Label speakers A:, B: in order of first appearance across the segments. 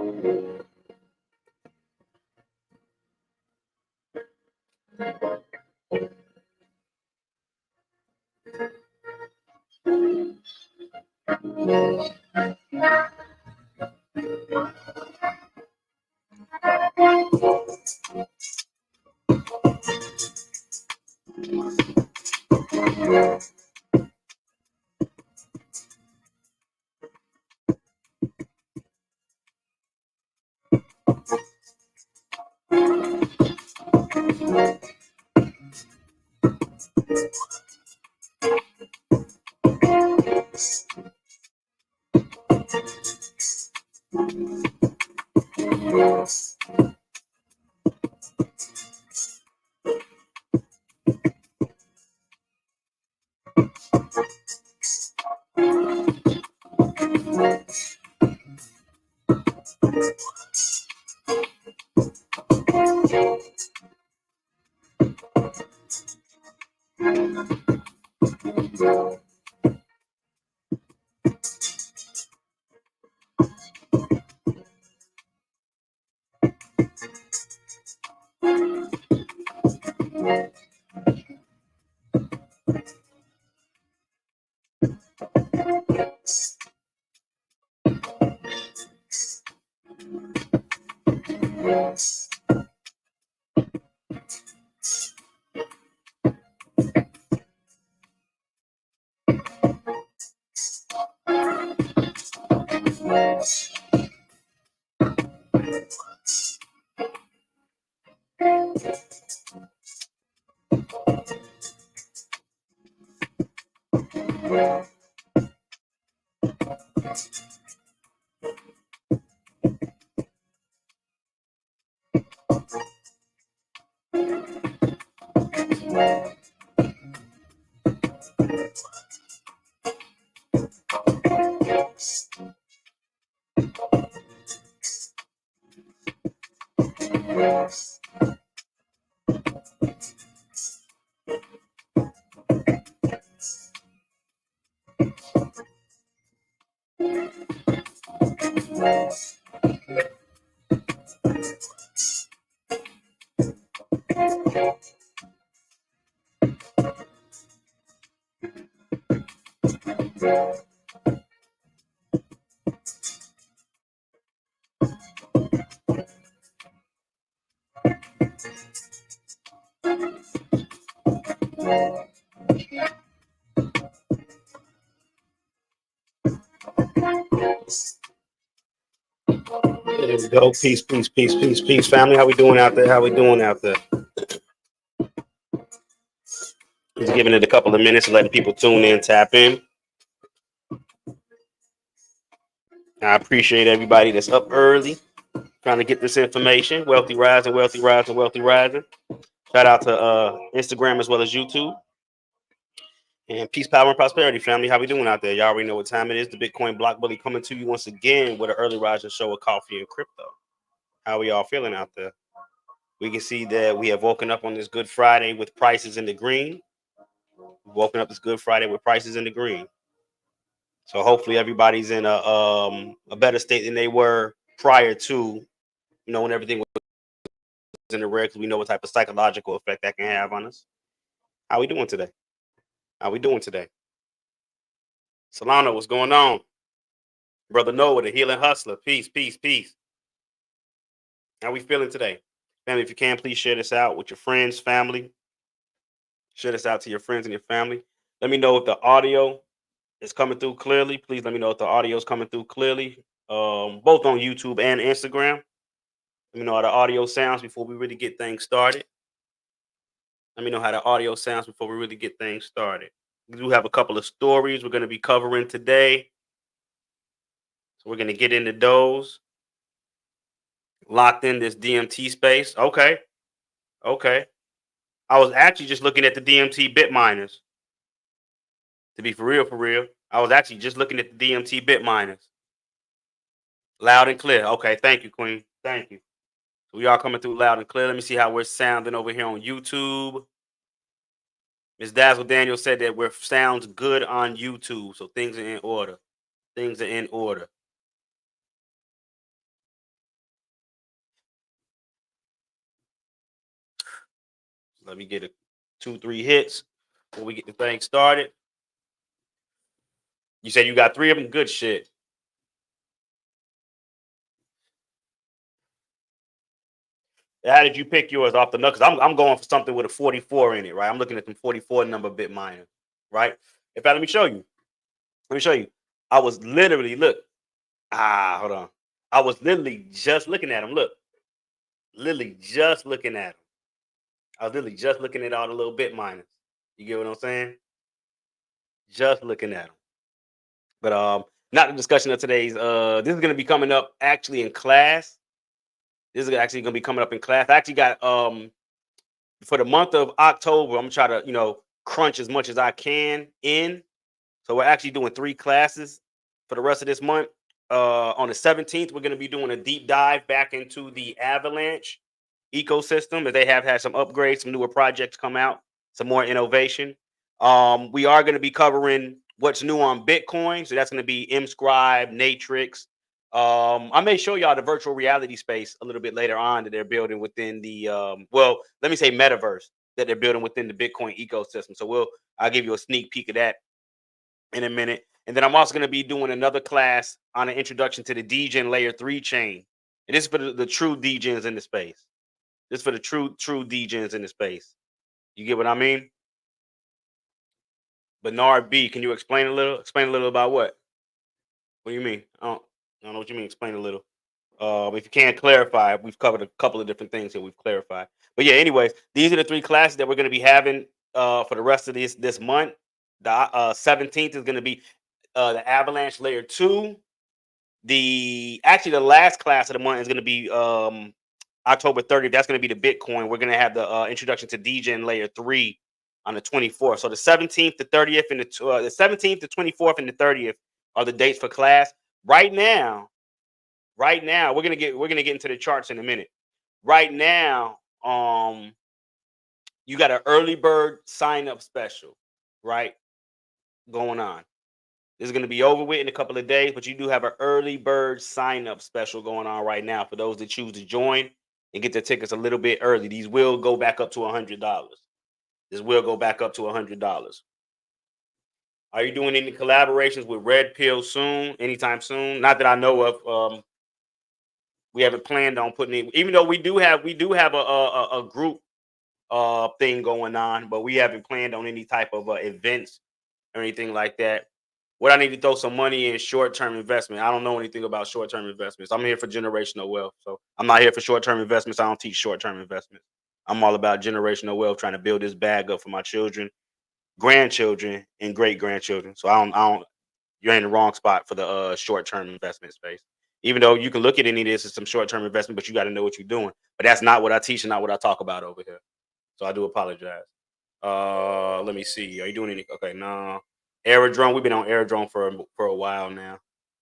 A: There we go. Peace, peace, peace, peace, peace, family. How we doing out there? How we doing out there? Just giving it a couple of minutes, letting people tune in, tap in. I appreciate everybody that's up early trying to get this information. Wealthy rising, wealthy rising, wealthy rising. Shout out to Instagram as well as YouTube. And peace, power, and prosperity, family. How we doing out there? Y'all already know what time it is. The Bitcoin Block Bully coming to you once again with an early rising show of coffee and crypto. How we all feeling out there? We can see that we have woken up on this Good Friday with prices in the green. We've woken up this Good Friday with prices in the green. So hopefully everybody's in a better state than they were prior to, when everything was in the red, because we know what type of psychological effect that can have on us. How we doing today? How we doing today? Solano, what's going on? Brother Noah, the healing hustler. Peace, peace, peace. How we feeling today? Family, if you can, please share this out with your friends, family. Share this out to your friends and your family. Let me know if the audio is coming through clearly. Please let me know if the audio is coming through clearly, both on YouTube and Instagram. Let me know how the audio sounds before we really get things started. Let me know how the audio sounds before we really get things started. We do have a couple of stories we're going to be covering today. So we're going to get into those. Locked in this DMT space. Okay. I was actually just looking at the DMT bit miners. To be for real. I was actually just looking at the DMT bit miners. Loud and clear. Okay, thank you, Queen. Thank you. So we are coming through loud and clear. Let me see how we're sounding over here on YouTube. Ms. Dazzle Daniel said that we're sounds good on YouTube. So things are in order. Things are in order. Let me get a 2-3 hits before we get the thing started. You said you got 3 of them. Good shit. How did you pick yours off the nut? Because I'm going for something with a 44 in it, right? I'm looking at them 44 number bit miner, right? In fact, let me show you. Let me show you. I was literally hold on. I was literally just looking at them. Look, literally just looking at them. I was literally just looking at all the little bit miners. You get what I'm saying? Just looking at them. But not the discussion of today's. This is going to be coming up actually in class. This is actually going to be coming up in class. I actually got for the month of October. I'm gonna try to crunch as much as I can in. So we're actually doing 3 classes for the rest of this month. On the 17th, we're going to be doing a deep dive back into the Avalanche ecosystem, as they have had some upgrades, some newer projects come out, some more innovation. We are going to be covering what's new on Bitcoin. So that's going to be Mscribe, Natrix. I may show y'all the virtual reality space a little bit later on that they're building within the let me say Metaverse that they're building within the Bitcoin ecosystem. So I'll give you a sneak peek of that in a minute. And then I'm also going to be doing another class on an introduction to the DGen layer 3 chain. And this is for the true DGens in the space. This is for the true DGens in the space. You get what I mean? Bernard B, can you explain a little? Explain a little about what? What do you mean? I don't know what you mean. Explain a little. If you can't clarify, we've covered a couple of different things that we've clarified. But yeah, anyways, these are the 3 classes that we're going to be having for the rest of this month. The 17th is going to be the Avalanche Layer 2. The last class of the month is going to be October 30th. That's going to be the Bitcoin. We're going to have the introduction to DGen Layer 3 on the 24th. So the 17th, the 30th, and the 17th, the 24th, and the 30th are the dates for class. Right now, we're gonna get into the charts in a minute. Right now, you got an early bird sign up special, right? Going on. This is going to be over with in a couple of days, but you do have an early bird sign up special going on right now for those that choose to join and get their tickets a little bit early. These will go back up to $100. This will go back up to $100. Are you doing any collaborations with Red Pill soon? Anytime soon? Not that I know of. We haven't planned on putting it, even though we do have a group thing going on, but we haven't planned on any type of events or anything like that. What I need to throw some money in short-term investment. I don't know anything about short-term investments. I'm here for generational wealth. So I'm not here for short-term investments. I don't teach short-term investments. I'm all about generational wealth, trying to build this bag up for my children, grandchildren, and great-grandchildren. So I don't you're in the wrong spot for the short-term investment space. Even though you can look at any of this as some short-term investment, but you got to know what you're doing. But that's not what I teach and not what I talk about over here. So I do apologize. Let me see. Are you doing any? Okay, no. Aerodrome. We've been on Aerodrome for a while now.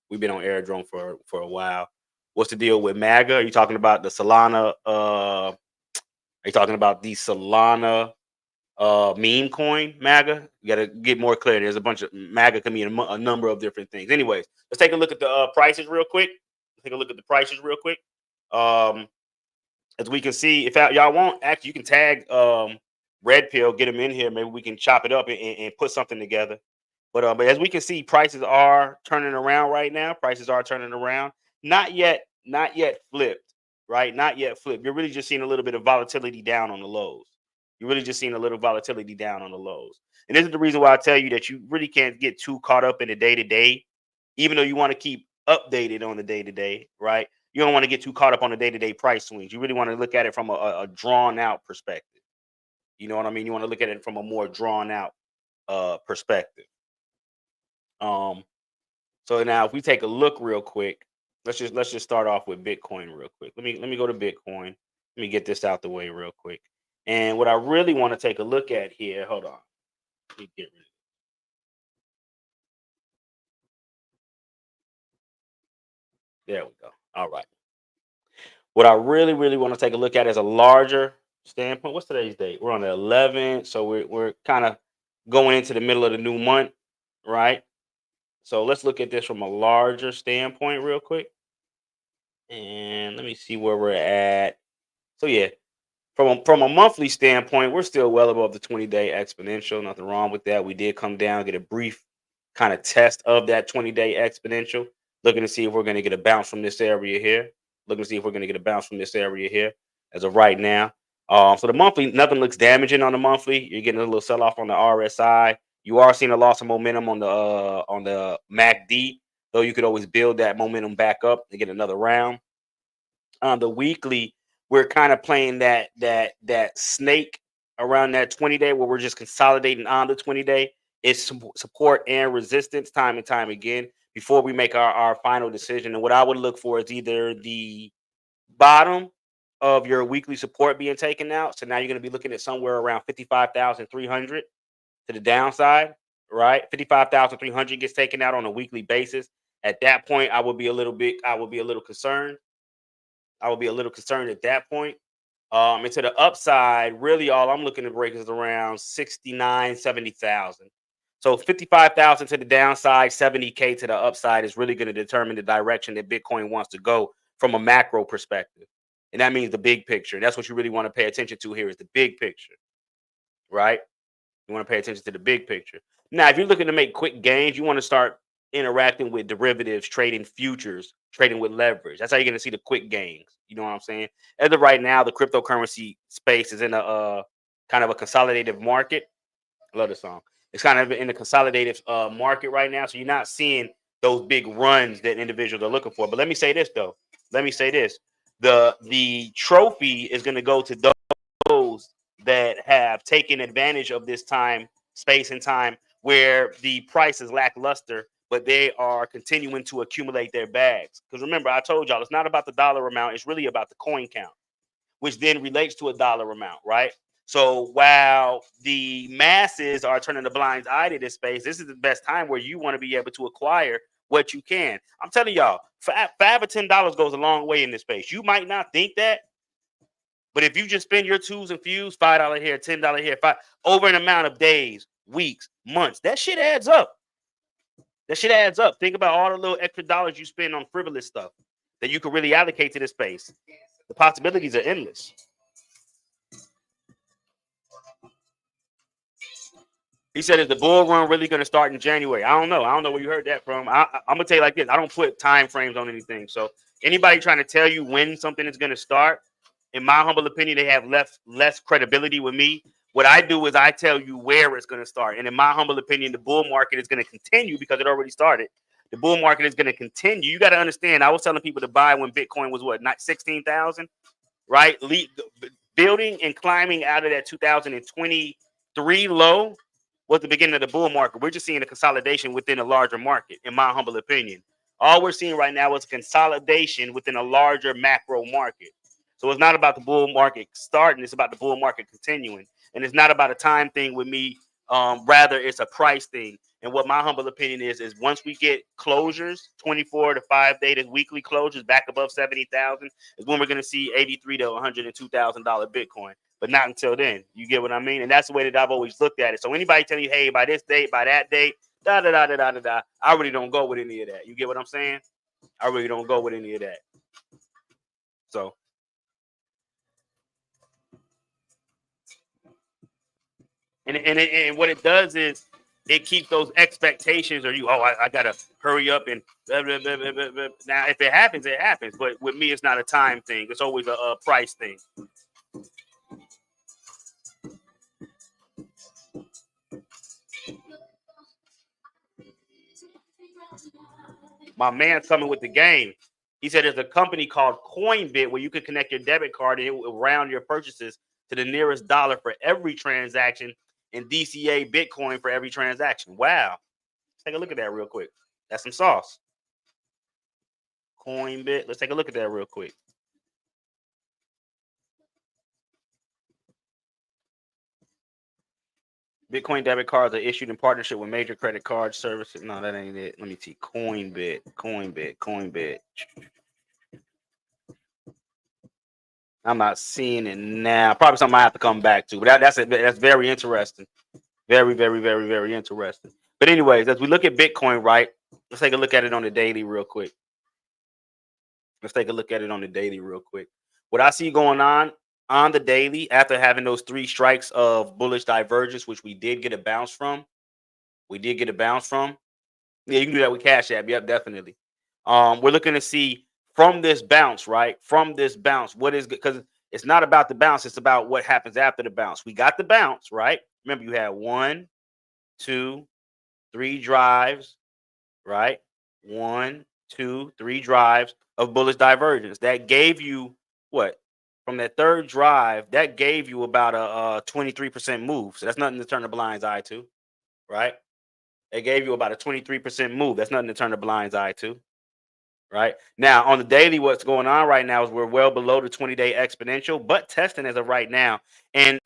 A: We've been on Aerodrome for a while. What's the deal with MAGA? Are you talking about the Solana? Are you talking about the Solana meme coin MAGA? You got to get more clear. There's a bunch of MAGA can mean a number of different things. Anyways, let's take a look at the prices real quick. Take a look at the prices real quick. As we can see, if y'all want, actually, you can tag Red Pill, get them in here. Maybe we can chop it up and put something together. But as we can see, prices are turning around right now. Prices are turning around. Not yet flipped, right? Not yet flipped. You're really just seeing a little bit of volatility down on the lows. You're really just seeing a little volatility down on the lows. And this is the reason why I tell you that you really can't get too caught up in the day-to-day, even though you want to keep updated on the day-to-day, right? You don't want to get too caught up on the day-to-day price swings. You really want to look at it from a drawn-out perspective. You know what I mean? You want to look at it from a more drawn-out perspective. So now if we take a look real quick, let's just start off with Bitcoin real quick. Let me go to Bitcoin. Let me get this out the way real quick. And what I really want to take a look at here, hold on. Let me get rid of There we go. All right. What I really, really want to take a look at is a larger standpoint. What's today's date? We're on the 11th, so we're kind of going into the middle of the new month, right? So let's look at this from a larger standpoint real quick. And let me see where we're at. So yeah, From a monthly standpoint, we're still well above the 20-day exponential. Nothing wrong with that. We did come down, get a brief kind of test of that 20-day exponential. Looking to see if we're going to get a bounce from this area here. Looking to see if we're going to get a bounce from this area here as of right now. So the monthly, nothing looks damaging on the monthly. You're getting a little sell off on the RSI. You are seeing a loss of momentum on the MACD, though you could always build that momentum back up and get another round. On the weekly, we're kind of playing that snake around that 20-day where we're just consolidating on the 20-day. It's support and resistance time and time again before we make our final decision. And what I would look for is either the bottom of your weekly support being taken out. So now you're going to be looking at somewhere around 55,300 to the downside, right? 55,300 gets taken out on a weekly basis. At that point, I would be a little concerned. I would be a little concerned at that point. And to the upside, really all I'm looking to break is around 69, 70,000. So 55,000 to the downside, 70K to the upside is really going to determine the direction that Bitcoin wants to go from a macro perspective. And that means the big picture. That's what you really want to pay attention to here is the big picture, right? You want to pay attention to the big picture. Now, if you're looking to make quick gains, you want to start interacting with derivatives, trading futures, trading with leverage. That's how you're going to see the quick gains. You know what I'm saying? As of right now, the cryptocurrency space is in a kind of a consolidative market. I love this song. It's kind of in a consolidative market right now. So you're not seeing those big runs that individuals are looking for. But let me say this, though. Let me say this. The trophy is going to go to those that have taken advantage of this space and time where the price is lackluster, but they are continuing to accumulate their bags. Because remember, I told y'all, it's not about the dollar amount. It's really about the coin count, which then relates to a dollar amount, right? So while the masses are turning the blind eye to this space, this is the best time where you want to be able to acquire what you can. I'm telling y'all, $5 or $10 goes a long way in this space. You might not think that, but if you just spend your twos and fews, $5 here, $10 here, over an amount of days, weeks, months, that shit adds up. That shit adds up. Think about all the little extra dollars you spend on frivolous stuff that you could really allocate to this space. The possibilities are endless. He said, is the bull run really going to start in January? I don't know. I don't know where you heard that from. I'm going to tell you like this. I don't put time frames on anything. So anybody trying to tell you when something is going to start, in my humble opinion, they have less credibility with me. What I do is I tell you where it's going to start. And in my humble opinion, the bull market is going to continue because it already started. The bull market is going to continue. You got to understand, I was telling people to buy when Bitcoin was what, not 16,000, right? Building and climbing out of that 2023 low was the beginning of the bull market. We're just seeing a consolidation within a larger market, in my humble opinion. All we're seeing right now is consolidation within a larger macro market. So it's not about the bull market starting, it's about the bull market continuing. And it's not about a time thing with me. Rather, it's a price thing. And what my humble opinion is once we get closures, 24 to 5 day, weekly closures back above 70,000 is when we're going to see $83,000 to $102,000 Bitcoin. But not until then. You get what I mean? And that's the way that I've always looked at it. So anybody telling you, hey, by this date, by that date, I really don't go with any of that. You get what I'm saying? I really don't go with any of that. So. And what it does is it keeps those expectations, or I gotta hurry up and blah, blah, blah, blah, blah, blah. Now if it happens, it happens. But with me, it's not a time thing. It's always a price thing. My man's coming with the game. He said there's a company called Coinbit where you can connect your debit card and it will round your purchases to the nearest dollar for every transaction and DCA Bitcoin for every transaction. Wow. Let's take a look at that real quick. That's some sauce. Coinbit. Let's take a look at that real quick. Bitcoin debit cards are issued in partnership with major credit card services. No, that ain't it. Let me see. Coinbit. I'm not seeing it now. Probably something I have to come back to. But that's very interesting. Very, very, very, very interesting. But anyways, as we look at Bitcoin, right? Let's take a look at it on the daily real quick. What I see going on on the daily, after having those 3 strikes of bullish divergence, which we did get a bounce from. We did get a bounce from. Yeah, you can do that with Cash App. Yep, definitely. We're looking to see from this bounce, right? From this bounce, what is good? Because it's not about the bounce, it's about what happens after the bounce. We got the bounce, right? Remember, you had 1, 2, 3 drives, right? 1, 2, 3 drives of bullish divergence. That gave you what? From that third drive, that gave you about a 23% move. So that's nothing to turn the blind's eye to, right? It gave you about a 23% move. That's nothing to turn the blind's eye to. Right now, on the daily, what's going on right now is we're well below the 20-day exponential, but testing as of right now. And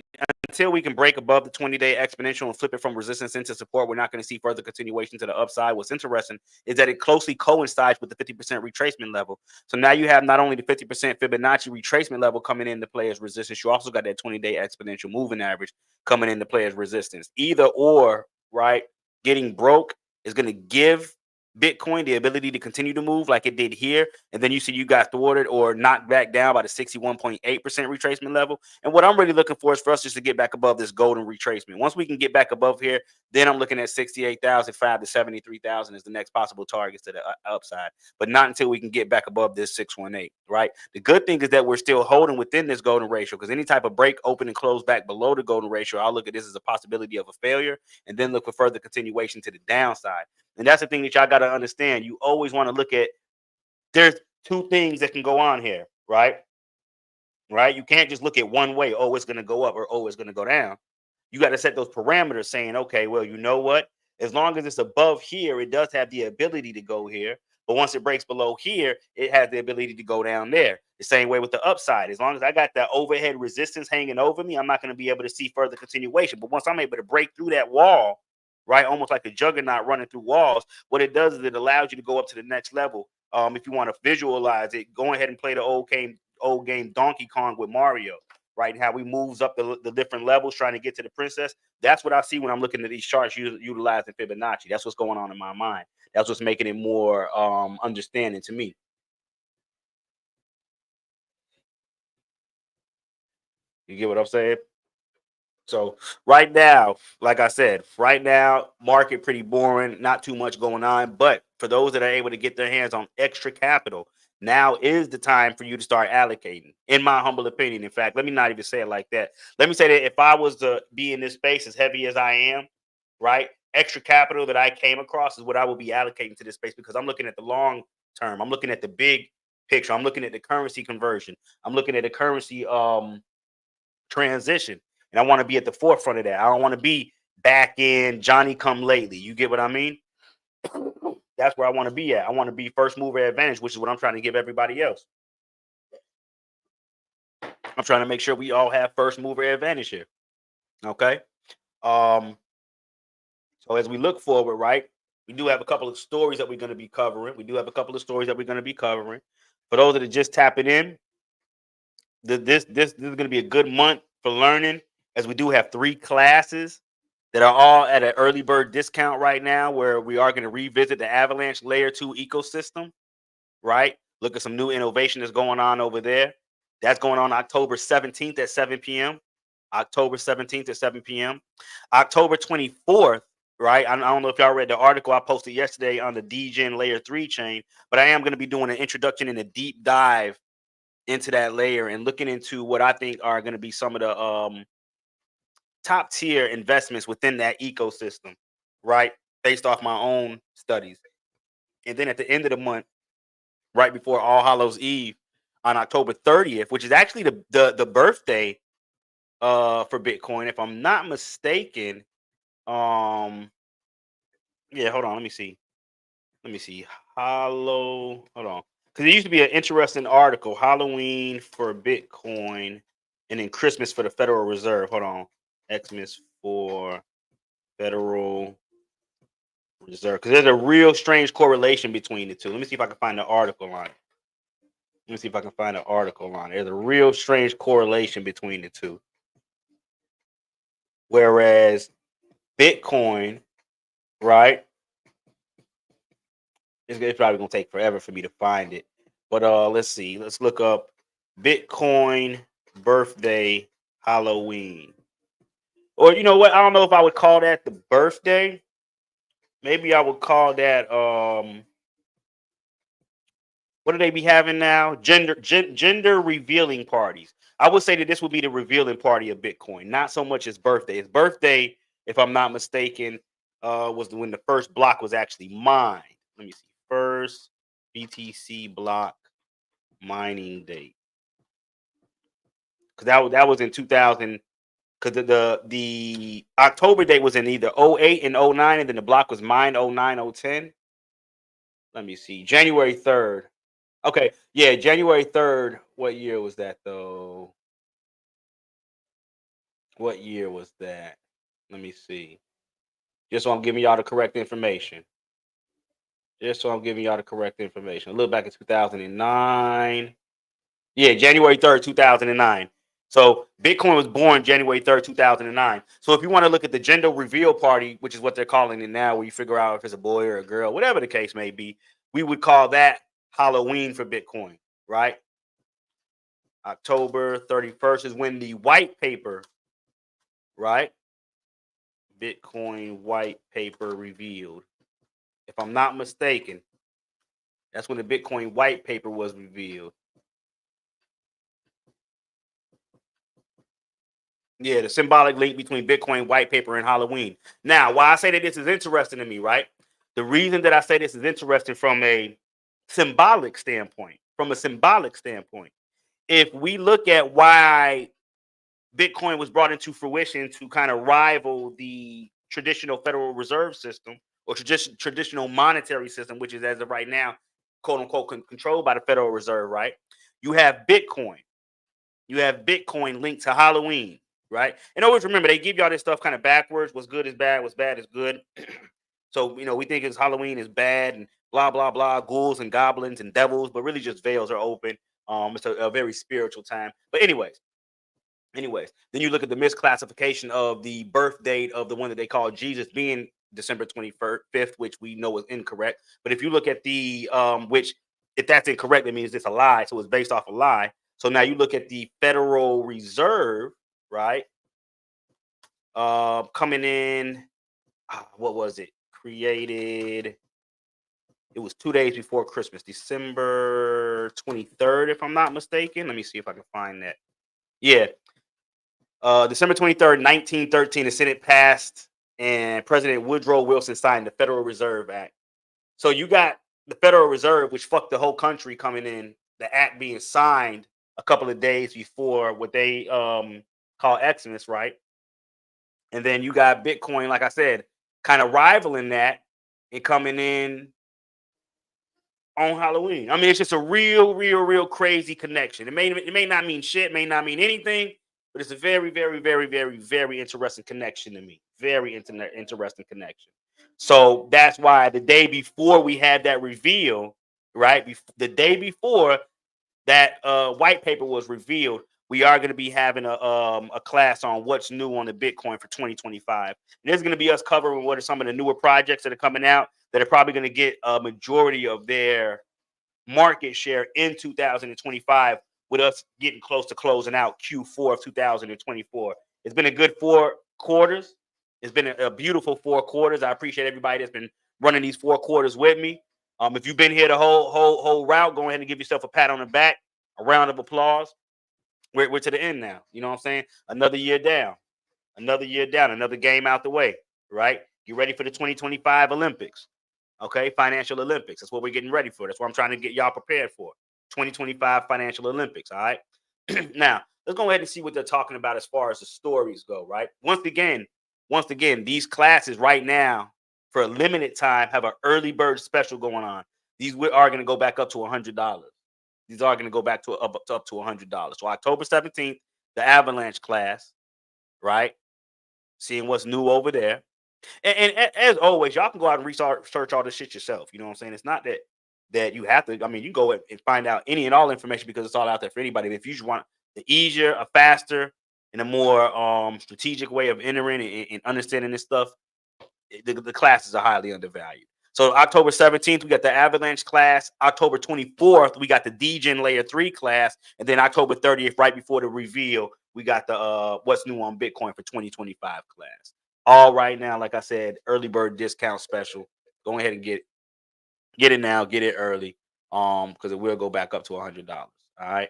A: until we can break above the 20-day exponential and flip it from resistance into support, we're not going to see further continuation to the upside. What's interesting is that it closely coincides with the 50% retracement level. So now you have not only the 50% Fibonacci retracement level coming into play as resistance, you also got that 20-day exponential moving average coming into play as resistance. Either or, right? Getting broke is going to give Bitcoin the ability to continue to move like it did here, and then you see you got thwarted or knocked back down by the 61.8% retracement level. And what I'm really looking for is for us just to get back above this golden retracement. Once we can get back above here, then I'm looking at 68,005 to 73,000 as the next possible targets to the upside, but not until we can get back above this 618, right? The good thing is that we're still holding within this golden ratio, because any type of break, open, and close back below the golden ratio, I'll look at this as a possibility of a failure and then look for further continuation to the downside. And that's the thing that y'all got to understand. You always want to look at, there's 2 things that can go on here, right? Right? You can't just look at one way, oh, it's going to go up, or oh, it's going to go down. You got to set those parameters saying, okay, well, you know what? As long as it's above here, it does have the ability to go here. But once it breaks below here, it has the ability to go down there. The same way with the upside. As long as I got that overhead resistance hanging over me, I'm not going to be able to see further continuation. But once I'm able to break through that wall, right, almost like a juggernaut running through walls, what it does is it allows you to go up to the next level. If you want to visualize it, go ahead and play the old game Donkey Kong with Mario, right? And how we moves up the different levels trying to get to the princess. That's what I see when I'm looking at these charts utilizing Fibonacci. That's what's going on in my mind. That's what's making it more understanding to me. You get what I'm saying? So right now, like I said, right now, market pretty boring, not too much going on. But for those that are able to get their hands on extra capital, now is the time for you to start allocating, in my humble opinion. In fact, let me not even say it like that. Let me say that if I was to be in this space as heavy as I am, right, extra capital that I came across is what I will be allocating to this space, because I'm looking at the long term. I'm looking at the big picture. I'm looking at the currency conversion. I'm looking at the currency transition. And I want to be at the forefront of that. I don't want to be back in Johnny come lately. You get what I mean? That's where I want to be at. I want to be first mover advantage, which is what I'm trying to give everybody else. I'm trying to make sure we all have first mover advantage here. Okay. So as we look forward, right, we do have a couple of stories that we're going to be covering. For those that are just tapping in, this is going to be a good month for learning, as we do have 3 classes that are all at an early bird discount right now, where we are going to revisit the Avalanche Layer 2 ecosystem, right? Look at some new innovation that's going on over there. That's going on October 17th at 7 p.m. October 17th at 7 p.m. October 24th, right? I don't know if y'all read the article I posted yesterday on the DGen Layer 3 chain, but I am going to be doing an introduction and a deep dive into that layer and looking into what I think are going to be some of the top tier investments within that ecosystem, right? Based off my own studies. And then at the end of the month, right before All Hallows Eve, on October 30th, which is actually the birthday for Bitcoin, if I'm not mistaken. Yeah, hold on, let me see. Hold on. Because it used to be an interesting article, Halloween for Bitcoin, and then Christmas for the Federal Reserve. Hold on. Xmas for Federal Reserve. Because there's a real strange correlation between the two. Let me see if I can find the article on it. There's a real strange correlation between the two. Whereas Bitcoin, right? It's probably going to take forever for me to find it. But let's see. Let's look up Bitcoin birthday, Halloween. Or you know what? I don't know if I would call that the birthday. Maybe I would call that what do they be having now? Gender revealing parties. I would say that this would be the revealing party of Bitcoin, not so much its birthday. Its birthday, if I'm not mistaken, was when the first block was actually mined. Let me see. First BTC block mining date. Because that was in 2000. Because the October date was in either 08 and 09, and then the block was mined 09, 010. Let me see. January 3rd. Okay, yeah, January 3rd. What year was that though? What year was that? Let me see. Just so I'm giving y'all the correct information. Just so I'm giving y'all the correct information. Look back at 2009. Yeah, January 3rd, 2009. So Bitcoin was born January 3rd, 2009. So if you want to look at the gender reveal party, which is what they're calling it now, where you figure out if it's a boy or a girl, whatever the case may be, we would call that Halloween for Bitcoin, right? October 31st is when the white paper, right? Bitcoin white paper revealed. If I'm not mistaken, that's when the Bitcoin white paper was revealed. Yeah, the symbolic link between Bitcoin white paper and Halloween. Now, why I say that this is interesting to me, right? The reason that I say this is interesting from a symbolic standpoint, if we look at why Bitcoin was brought into fruition to kind of rival the traditional Federal Reserve System or traditional monetary system, which is as of right now, quote unquote, controlled by the Federal Reserve, right? You have Bitcoin. You have Bitcoin linked to Halloween, right? And always remember, they give y'all this stuff kind of backwards. What's good is bad. What's bad is good. So, we think it's Halloween is bad and blah, blah, blah, ghouls and goblins and devils, but really just veils are open. It's a very spiritual time. But anyways, then you look at the misclassification of the birth date of the one that they call Jesus being December 25th, which we know is incorrect. But if you look at the which if that's incorrect, it means it's a lie. So it's based off a lie. So now you look at the Federal Reserve, right? Coming in, what was it? Created. It was 2 days before Christmas, December 23rd, if I'm not mistaken. Let me see if I can find that. Yeah, December 23rd, 1913, the Senate passed and President Woodrow Wilson signed the Federal Reserve Act. So you got the Federal Reserve, which fucked the whole country coming in, the act being signed a couple of days before what they call Xmas, right? And then you got Bitcoin, like I said, kind of rivaling that and coming in on Halloween. I mean, it's just a real crazy connection. It may not mean shit, may not mean anything, but it's a very interesting connection to me. Very interesting connection. So that's why the day before we had that reveal, right? The day before that white paper was revealed, we are going to be having a class on what's new on the Bitcoin for 2025. And there's going to be us covering what are some of the newer projects that are coming out that are probably going to get a majority of their market share in 2025, with us getting close to closing out Q4 of 2024. It's been a good 4 quarters. It's been a beautiful 4 quarters. I appreciate everybody that's been running these 4 quarters with me. If you've been here the whole route, go ahead and give yourself a pat on the back, a round of applause. We're to the end now. You know what I'm saying? Another year down, another game out the way, right? Get ready for the 2025 Olympics. Okay, financial Olympics. That's what we're getting ready for. That's what I'm trying to get y'all prepared for. 2025 financial Olympics. All right. Now, let's go ahead and see what they're talking about as far as the stories go, right? Once again, these classes right now for a limited time have an early bird special going on. These are going to go back up to $100. These are going to go back to up to $100. So October 17th, the Avalanche class, right? Seeing what's new over there. And as always, y'all can go out and research all this shit yourself. You know what I'm saying? It's not that you have to. I mean, you go and find out any and all information because it's all out there for anybody. But if you just want the easier, a faster, and a more strategic way of entering and understanding this stuff, the classes are highly undervalued. So October 17th, we got the Avalanche class. October 24th, we got the Degen Layer 3 class. And then October 30th, right before the reveal, we got the what's new on Bitcoin for 2025 class. All right now, like I said, early bird discount special. Go ahead and get it now, get it early. Because it will go back up to $100. All right.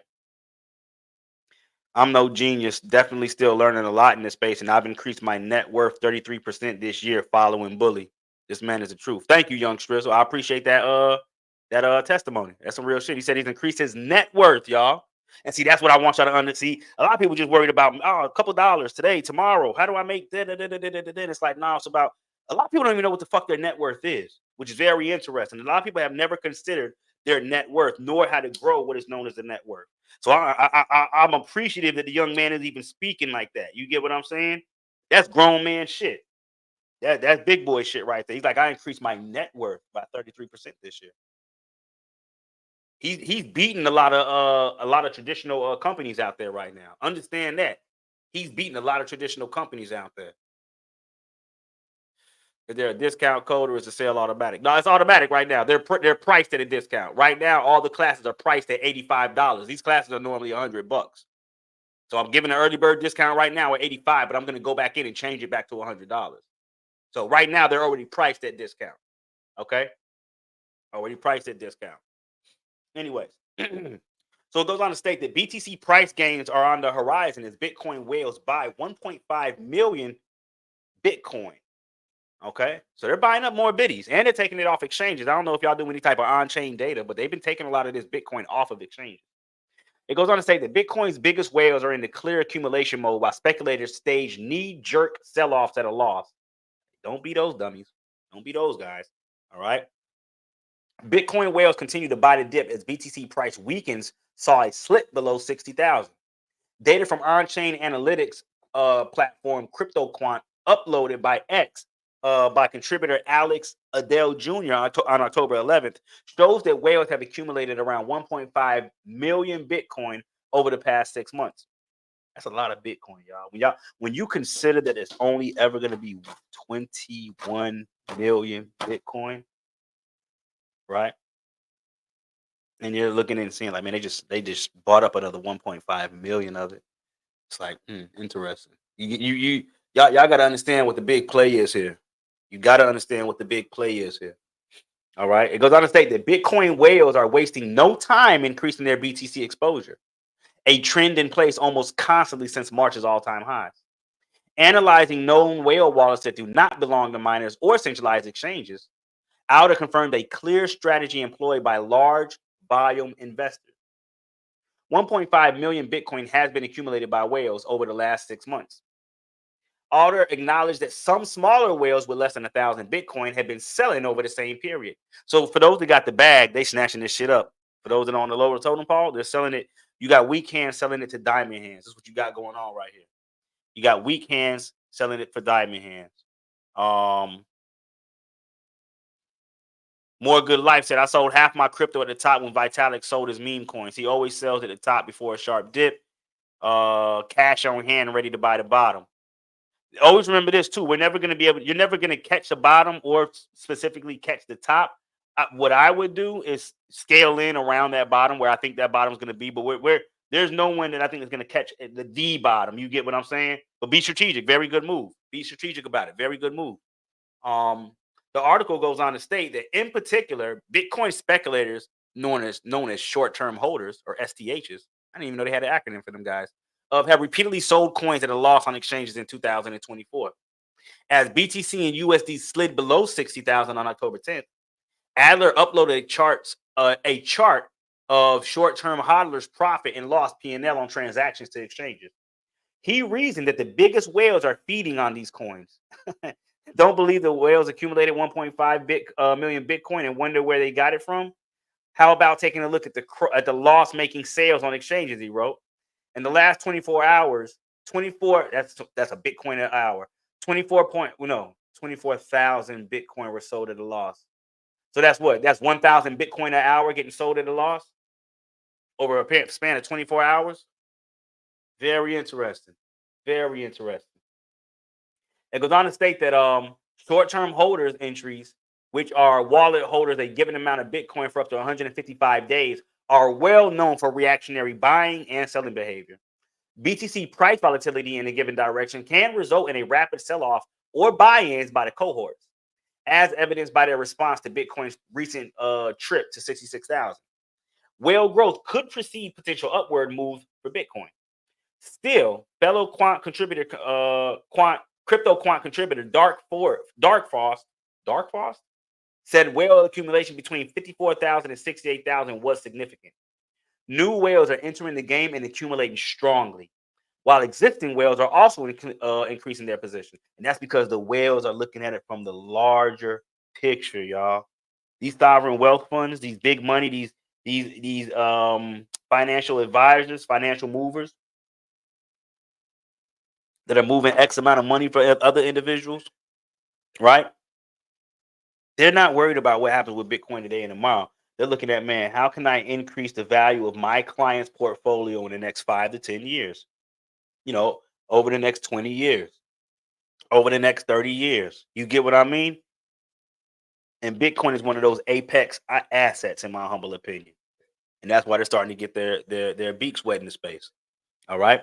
A: I'm no genius. Definitely still learning a lot in this space, and I've increased my net worth 33% this year following Bully. This man is the truth. Thank you, young Strizzle. I appreciate that testimony. That's some real shit. He said he's increased his net worth, y'all. And see, that's what I want y'all to see. A lot of people just worried about a couple dollars today, tomorrow. How do I make that? It's like, no, it's about a lot of people don't even know what the fuck their net worth is, which is very interesting. A lot of people have never considered their net worth, nor how to grow what is known as the net worth. So I'm appreciative that the young man is even speaking like that. You get what I'm saying? That's grown man shit. That's big boy shit right there. He's like, I increased my net worth by 33% this year. He's beating a lot of traditional companies out there right now. Understand that. He's beating a lot of traditional companies out there. Is there a discount code or is the sale automatic? No, it's automatic right now. They're priced at a discount. Right now, all the classes are priced at $85. These classes are normally $100. So I'm giving an early bird discount right now at 85, but I'm going to go back in and change it back to $100. So right now they're already priced at discount. Okay? Already priced at discount. Anyways, so it goes on to state that BTC price gains are on the horizon as Bitcoin whales buy 1.5 million Bitcoin. Okay, so they're buying up more biddies and they're taking it off exchanges. I don't know if y'all do any type of on-chain data, but they've been taking a lot of this Bitcoin off of exchanges. It goes on to say that Bitcoin's biggest whales are in the clear accumulation mode while speculators stage knee-jerk sell-offs at a loss. Don't be those dummies. Don't be those guys. All right. Bitcoin whales continue to buy the dip as BTC price weakens, saw a slip below 60,000. Data from on-chain analytics platform CryptoQuant uploaded by X by contributor Alex Adele Jr. on October 11th shows that whales have accumulated around 1.5 million Bitcoin over the past 6 months. That's a lot of Bitcoin, y'all. When you consider that it's only ever going to be 21 million Bitcoin, right? And you're looking and seeing like, man, they just bought up another 1.5 million of it. It's like, interesting. Y'all got to understand what the big play is here. You got to understand what the big play is here. All right. It goes on to state that Bitcoin whales are wasting no time increasing their BTC exposure, a trend in place almost constantly since March's all-time highs. Analyzing known whale wallets that do not belong to miners or centralized exchanges, Alder confirmed a clear strategy employed by large volume investors. 1.5 million Bitcoin has been accumulated by whales over the last 6 months. Alder acknowledged that some smaller whales with less than 1,000 Bitcoin have been selling over the same period. So for those that got the bag, they snatching this shit up. For those that are on the lower totem pole, they're selling it. You got weak hands selling it to diamond hands. This is what you got going on right here. You got weak hands selling it for diamond hands. More Good Life said, I sold half my crypto at the top when Vitalik sold his meme coins. He always sells at the top before a sharp dip. Cash on hand, ready to buy the bottom. Always remember this too. You're never going to catch the bottom or specifically catch the top. What I would do is scale in around that bottom where I think that bottom is going to be. But there's no one that I think is going to catch the D bottom. You get what I'm saying? But be strategic. Very good move. Be strategic about it. Very good move. The article goes on to state that in particular, Bitcoin speculators, known as short-term holders or STHs, I didn't even know they had an acronym for them guys, have repeatedly sold coins at a loss on exchanges in 2024. As BTC and USD slid below 60,000 on October 10th, Adler uploaded a chart of short-term hodlers' profit and loss P&L on transactions to exchanges. He reasoned that the biggest whales are feeding on these coins. Don't believe the whales accumulated 1.5 million Bitcoin and wonder where they got it from? How about taking a look at the loss-making sales on exchanges, he wrote. In the last 24 hours, 24, that's a Bitcoin an hour. 24,000 Bitcoin were sold at a loss. So that's what? That's 1,000 Bitcoin an hour getting sold at a loss over a span of 24 hours. Very interesting. Very interesting. It goes on to state that short-term holders entries which are wallet holders a given amount of Bitcoin for up to 155 days, are well known for reactionary buying and selling behavior. BTC price volatility in a given direction can result in a rapid sell-off or buy-ins by the cohorts, as evidenced by their response to Bitcoin's recent trip to 66,000. Whale growth could precede potential upward moves for Bitcoin. Still, fellow crypto quant contributor Dark Frost said whale accumulation between 54,000 and 68,000 was significant. New whales are entering the game and accumulating strongly, while existing whales are also increasing their position. And that's because the whales are looking at it from the larger picture, y'all. These sovereign wealth funds, these big money, these financial advisors, financial movers that are moving X amount of money for other individuals, right? They're not worried about what happens with Bitcoin today and tomorrow. They're looking at, man, how can I increase the value of my client's portfolio in the next 5 to 10 years? Over the next 20 years, over the next 30 years. You get what I mean? And Bitcoin is one of those apex assets, in my humble opinion. And that's why they're starting to get their beaks wet in the space. All right.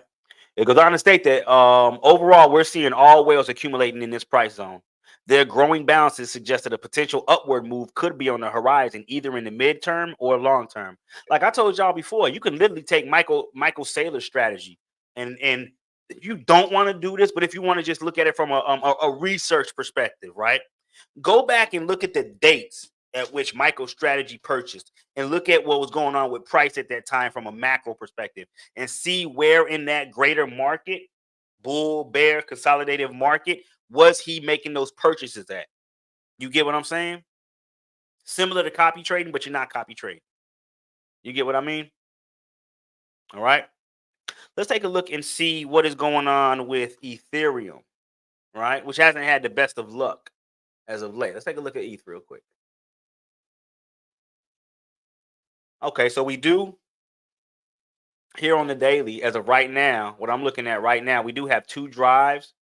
A: It goes on to state that overall, we're seeing all whales accumulating in this price zone. Their growing balances suggest that a potential upward move could be on the horizon, either in the midterm or long term. Like I told y'all before, you can literally take Michael Saylor's strategy, and you don't want to do this, but if you want to just look at it from a research perspective, right? Go back and look at the dates at which Michael's strategy purchased, and look at what was going on with price at that time from a macro perspective, and see where in that greater market, bull, bear, consolidative market, was he making those purchases at? You get what I'm saying? Similar to copy trading, but you're not copy trading. You get what I mean? All right. Let's take a look and see what is going on with Ethereum, right? Which hasn't had the best of luck as of late. Let's take a look at ETH real quick. Okay, so we do here on the daily, as of right now, what I'm looking at right now, we do have 2 drives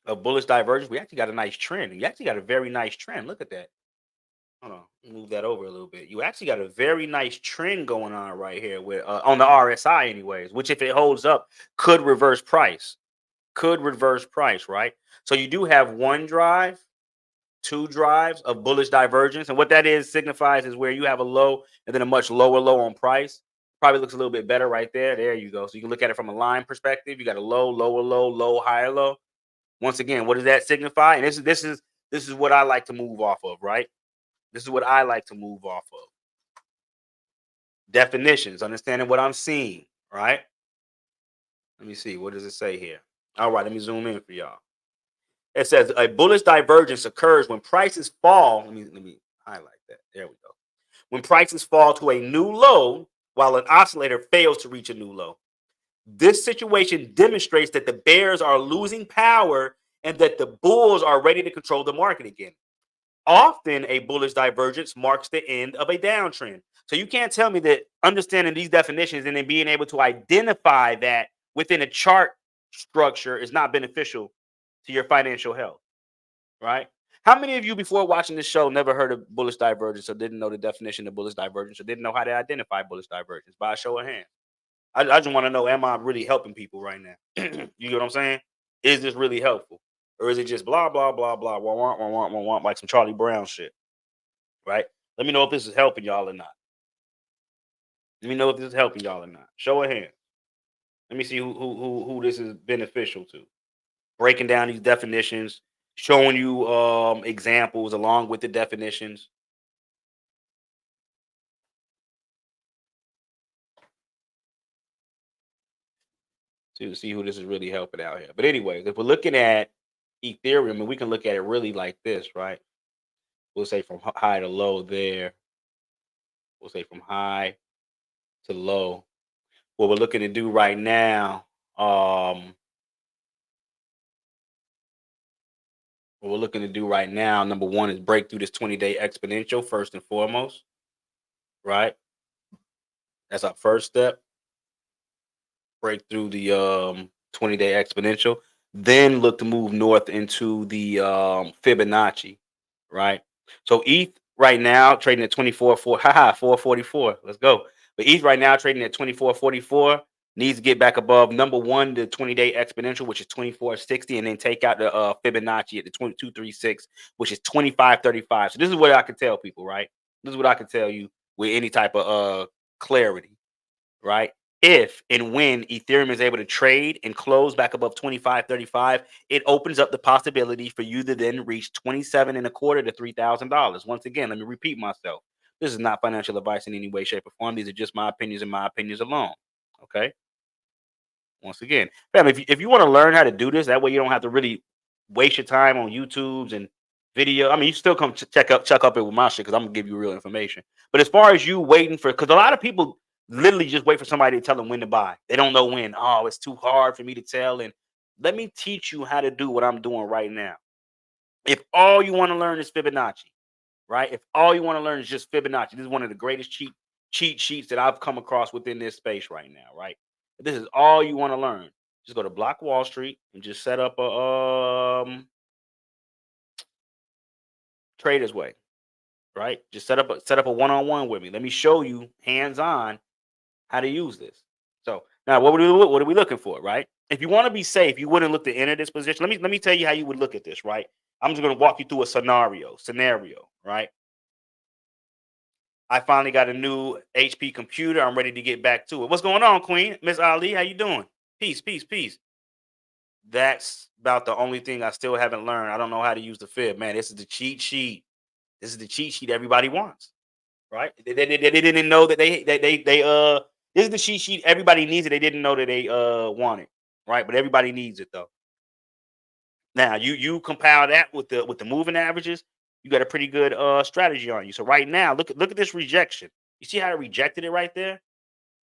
A: of bullish divergence. We actually got a nice trend. You actually got a very nice trend. Look at that. Hold on, move that over a little bit. You actually got a very nice trend going on right here with on the RSI, anyways. Which, if it holds up, could reverse price. Could reverse price, right? So you do have 1 drive, 2 drives of bullish divergence, and what that signifies is where you have a low and then a much lower low on price. Probably looks a little bit better right there. There you go. So you can look at it from a line perspective. You got a low, lower low, low, higher low. Once again, what does that signify? And this is what I like to move off of, right? This is what I like to move off of. Definitions, understanding what I'm seeing, right? Let me see. What does it say here? All right, let me zoom in for y'all. It says a bullish divergence occurs when prices fall. Let me highlight that. There we go. When prices fall to a new low while an oscillator fails to reach a new low. This situation demonstrates that the bears are losing power and that the bulls are ready to control the market again. Often a bullish divergence marks the end of a downtrend. So you can't tell me that understanding these definitions and then being able to identify that within a chart structure is not beneficial to your financial health, right? How many of you before watching this show never heard of bullish divergence or didn't know the definition of bullish divergence or didn't know how to identify bullish divergence? By a show of hands. I just want to know, am I really helping people right now? You get what I'm saying? Is this really helpful? Or is it just blah, blah, blah, blah, like some Charlie Brown shit, right? Let me know if this is helping y'all or not. Let me know if this is helping y'all or not. Show of hands. Let me see who this is beneficial to. Breaking down these definitions, showing you examples along with the definitions. To see who this is really helping out here. But anyways, if we're looking at Ethereum, and we can look at it really like this, right? We'll say from high to low there. We'll say from high to low. What we're looking to do right now, number one, is break through this 20-day exponential first and foremost, right? That's our first step. Break through the 20-day exponential. Then look to move north into the Fibonacci, right? So ETH right now trading at 444. Let's go. But ETH right now trading at 24.44 needs to get back above number one, the 20-day exponential, which is 24.60, and then take out the Fibonacci at the 22.36, which is 25.35. So this is what I can tell people, right? This is what I can tell you with any type of clarity, right? If and when Ethereum is able to trade and close back above 25.35, it opens up the possibility for you to then reach 27 and a quarter to $3,000. Once again, let me repeat myself. This is not financial advice in any way, shape, or form. These are just my opinions and my opinions alone. Okay. Once again, family, if you want to learn how to do this, that way you don't have to really waste your time on YouTubes and video. I mean, you still come check up it with my shit because I'm gonna give you real information. But as far as you waiting for, because a lot of people literally just wait for somebody to tell them when to buy. They don't know when. Oh, it's too hard for me to tell. And let me teach you how to do what I'm doing right now. If all you want to learn is Fibonacci, right? If all you want to learn is just Fibonacci, this is one of the greatest cheat sheets that I've come across within this space right now, right? If this is all you want to learn, just go to Block Wall Street and just set up a Traders Way, right? Just set up a one-on-one with me. Let me show you hands-on how to use this. So now what are we looking for, right? If you want to be safe, you wouldn't look to enter this position. Let me tell you how you would look at this, right? I'm just gonna walk you through a scenario, right? I finally got a new HP computer. I'm ready to get back to it. What's going on, Queen? Miss Ali, how you doing? Peace, peace, peace. That's about the only thing I still haven't learned. I don't know how to use the fib. Man, this is the cheat sheet. This is the cheat sheet everybody wants, right? They didn't know that this is the cheat sheet everybody needs it. They didn't know that they want it, right? But everybody needs it though. Now you compile that with the moving averages, you got a pretty good strategy on you. So right now, look at this rejection. You see how I rejected it right there?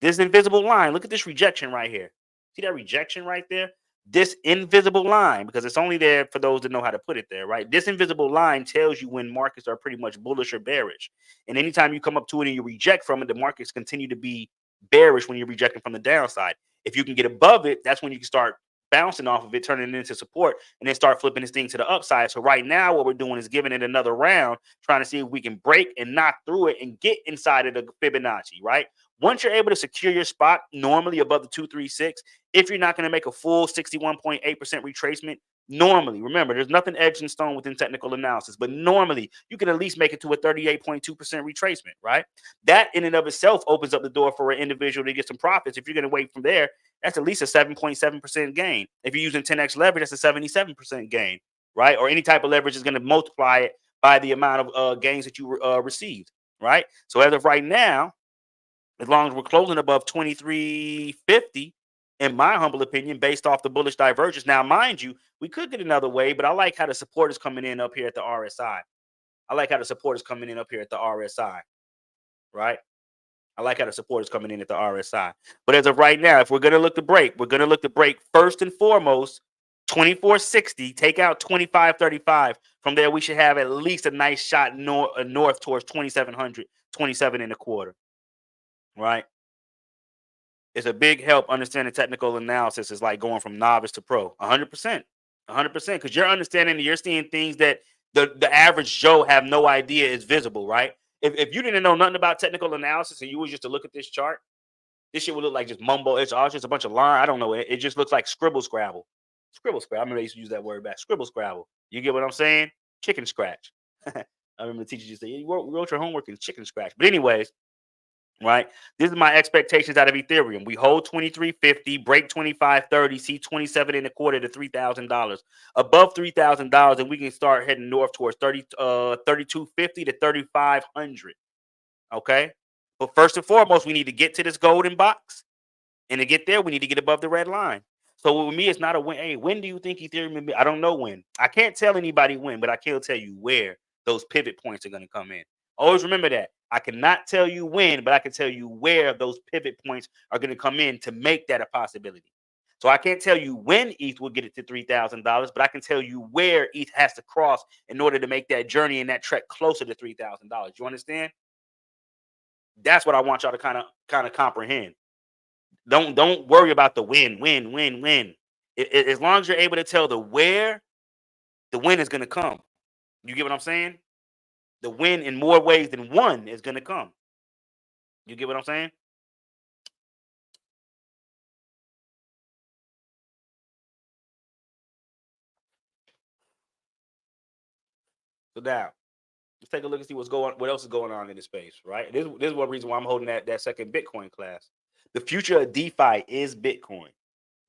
A: This invisible line. Look at this rejection right here. See that rejection right there? This invisible line, because it's only there for those that know how to put it there, right? This invisible line tells you when markets are pretty much bullish or bearish. And anytime you come up to it and you reject from it, the markets continue to be bearish when you're rejecting from the downside. If you can get above it, that's when you can start bouncing off of it, turning it into support, and then start flipping this thing to the upside. So right now, what we're doing is giving it another round, trying to see if we can break and knock through it and get inside of the Fibonacci, right? Once you're able to secure your spot normally above the 236, if you're not going to make a full 61.8% retracement, normally, remember, there's nothing edged in stone within technical analysis, but normally you can at least make it to a 38.2% retracement, right? That in and of itself opens up the door for an individual to get some profits. If you're going to wait from there, that's at least a 7.7% gain. If you're using 10x leverage, that's a 77% gain, right? Or any type of leverage is going to multiply it by the amount of gains that you received, right? So as of right now, as long as we're closing above 2350, in my humble opinion, based off the bullish divergence. Now, mind you, we could get another way, but I like how the support is coming in up here at the RSI. I like how the support is coming in up here at the RSI, right? I like how the support is coming in at the RSI. But as of right now, if we're going to look to break, we're going to look to break first and foremost 2460, take out 2535. From there, we should have at least a nice shot north towards 2700, 27 and a quarter, right? It's a big help understanding technical analysis is like going from novice to pro. 100%. 100%. Because you're understanding that you're seeing things that the average Joe have no idea is visible, right? If you didn't know nothing about technical analysis and you was just to look at this chart, this shit would look like just mumbo. It's all just a bunch of line. I don't know. It just looks like scribble scrabble. Scribble scrabble. I remember they used to use that word back. Scribble scrabble. You get what I'm saying? Chicken scratch. I remember the teacher used to say, you wrote your homework in chicken scratch. But anyways, right? This is my expectations out of Ethereum. We hold 2350, break 2530, see 27 and a quarter to $3,000. Above $3,000, and we can start heading north towards 3250 to 3500. Okay. But first and foremost, we need to get to this golden box. And to get there, we need to get above the red line. So with me, it's not a win. Hey, when do you think Ethereum will be? I don't know when. I can't tell anybody when, but I can tell you where those pivot points are going to come in. Always remember that. I cannot tell you when, but I can tell you where those pivot points are going to come in to make that a possibility. So I can't tell you when ETH will get it to $3,000, but I can tell you where ETH has to cross in order to make that journey and that trek closer to $3,000. You understand? That's what I want y'all to kind of comprehend. Don't worry about the win. As long as you're able to tell the where, the win is going to come. You get what I'm saying? The win in more ways than one is going to come. You get what I'm saying? So now, let's take a look and see what else is going on in this space, right? This is one reason why I'm holding that second Bitcoin class. The future of DeFi is Bitcoin.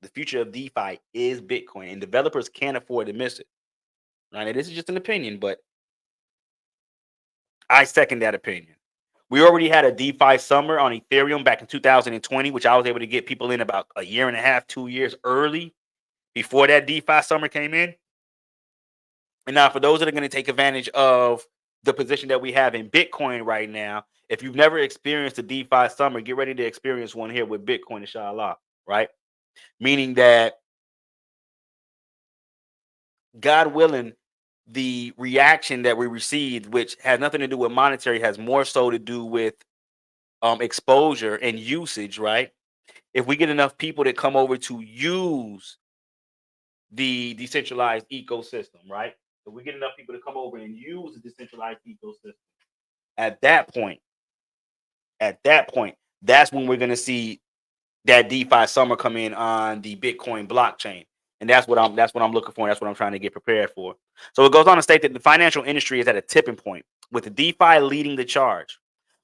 A: The future of DeFi is Bitcoin, and developers can't afford to miss it. Right? And this is just an opinion, but I second that opinion. We already had a DeFi summer on Ethereum back in 2020, which I was able to get people in about a year and a half, 2 years early before that DeFi summer came in. And now, for those that are going to take advantage of the position that we have in Bitcoin right now, if you've never experienced a DeFi summer, get ready to experience one here with Bitcoin, inshallah, right? Meaning that, God willing, the reaction that we received, which has nothing to do with monetary, has more so to do with exposure and usage, right? If we get enough people that come over to use the decentralized ecosystem, right? If we get enough people to come over and use the decentralized ecosystem, at that point, that's when we're going to see that DeFi summer come in on the Bitcoin blockchain. And that's what I'm looking for. And that's what I'm trying to get prepared for. So it goes on to state that the financial industry is at a tipping point, with the DeFi leading the charge.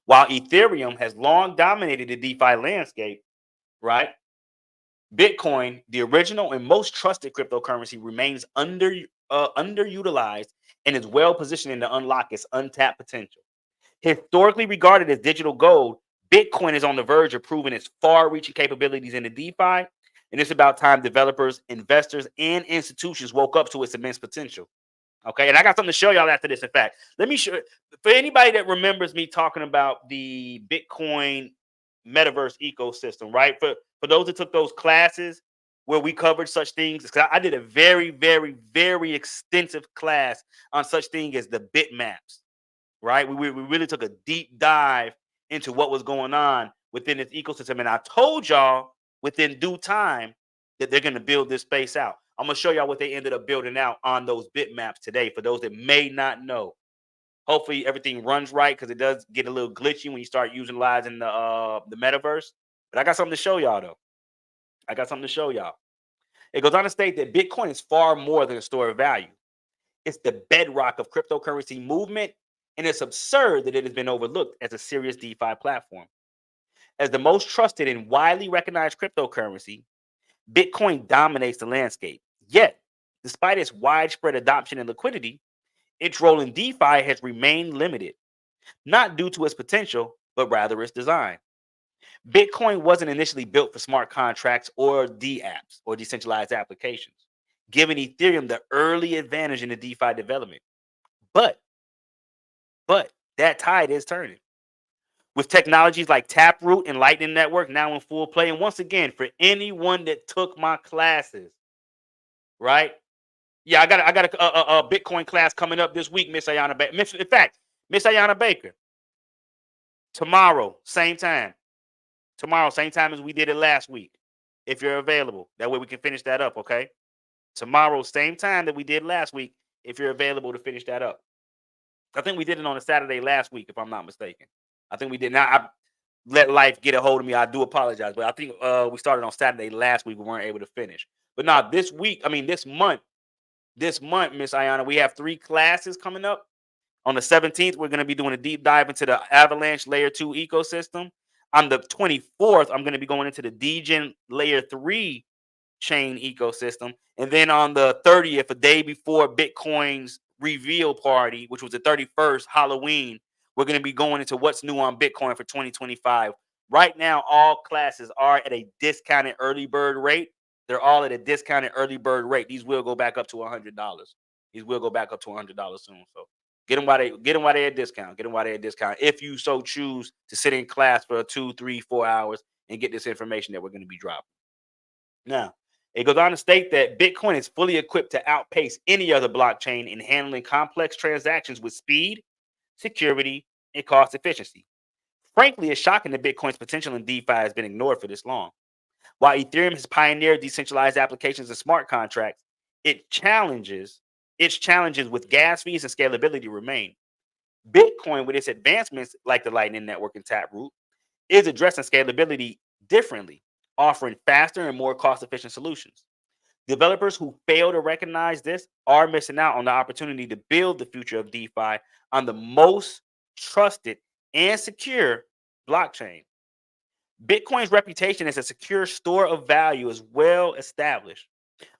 A: While Ethereum has long dominated the DeFi landscape, right? Bitcoin, the original and most trusted cryptocurrency, remains underutilized and is well positioned to unlock its untapped potential. Historically regarded as digital gold, Bitcoin is on the verge of proving its far-reaching capabilities in the DeFi, and it's about time developers, investors, and institutions woke up to its immense potential. Okay, and I got something to show y'all after this. In fact, let me show, for anybody that remembers me talking about the Bitcoin Metaverse ecosystem, right? For those that took those classes where we covered such things, 'cause I did a very, very, very extensive class on such thing as the bitmaps, right? We really took a deep dive into what was going on within this ecosystem, and I told y'all within due time that they're going to build this space out. I'm going to show y'all what they ended up building out on those bitmaps today for those that may not know. Hopefully everything runs right, because it does get a little glitchy when you start utilizing the metaverse. But I got something to show y'all though. I got something to show y'all. It goes on to state that Bitcoin is far more than a store of value. It's the bedrock of cryptocurrency movement, and it's absurd that it has been overlooked as a serious DeFi platform. As the most trusted and widely recognized cryptocurrency, Bitcoin dominates the landscape. Yet, despite its widespread adoption and liquidity, its role in DeFi has remained limited, not due to its potential, but rather its design. Bitcoin wasn't initially built for smart contracts or DApps or decentralized applications, giving Ethereum the early advantage in the DeFi development. But that tide is turning. With technologies like Taproot and Lightning Network now in full play, and once again, for anyone that took my classes, right? Yeah, I got a Bitcoin class coming up this week, Miss Ayana Baker. In fact, Miss Ayana Baker, tomorrow, same time. Tomorrow, same time as we did it last week. If you're available, that way we can finish that up, okay? Tomorrow, same time that we did last week, if you're available to finish that up. I think we did it on a Saturday last week, if I'm not mistaken. I think we did. Now, I let life get a hold of me. I do apologize, but I think we started on Saturday last week. We weren't able to finish. But now this week, I mean this month, Miss Ayana, we have 3 classes coming up. On the 17th, we're going to be doing a deep dive into the Avalanche Layer 2 ecosystem. On the 24th, I'm going to be going into the Degen Layer 3 chain ecosystem. And then on the 30th, a day before Bitcoin's reveal party, which was the 31st, Halloween, we're going to be going into what's new on Bitcoin for 2025. Right now, all classes are at a discounted early bird rate. They're all at a discounted early bird rate. These will go back up to $100. These will go back up to $100 soon. So get them while they're at discount. Get them while they're at discount. If you so choose to sit in class for 2, 3, 4 hours and get this information that we're going to be dropping. Now, it goes on to state that Bitcoin is fully equipped to outpace any other blockchain in handling complex transactions with speed, security, and cost efficiency. Frankly, it's shocking that Bitcoin's potential in DeFi has been ignored for this long. While Ethereum has pioneered decentralized applications and smart contracts, its challenges with gas fees and scalability remain. Bitcoin, with its advancements like the Lightning Network and Taproot, is addressing scalability differently, offering faster and more cost-efficient solutions. Developers who fail to recognize this are missing out on the opportunity to build the future of DeFi on the most trusted and secure blockchain. Bitcoin's reputation as a secure store of value is well established,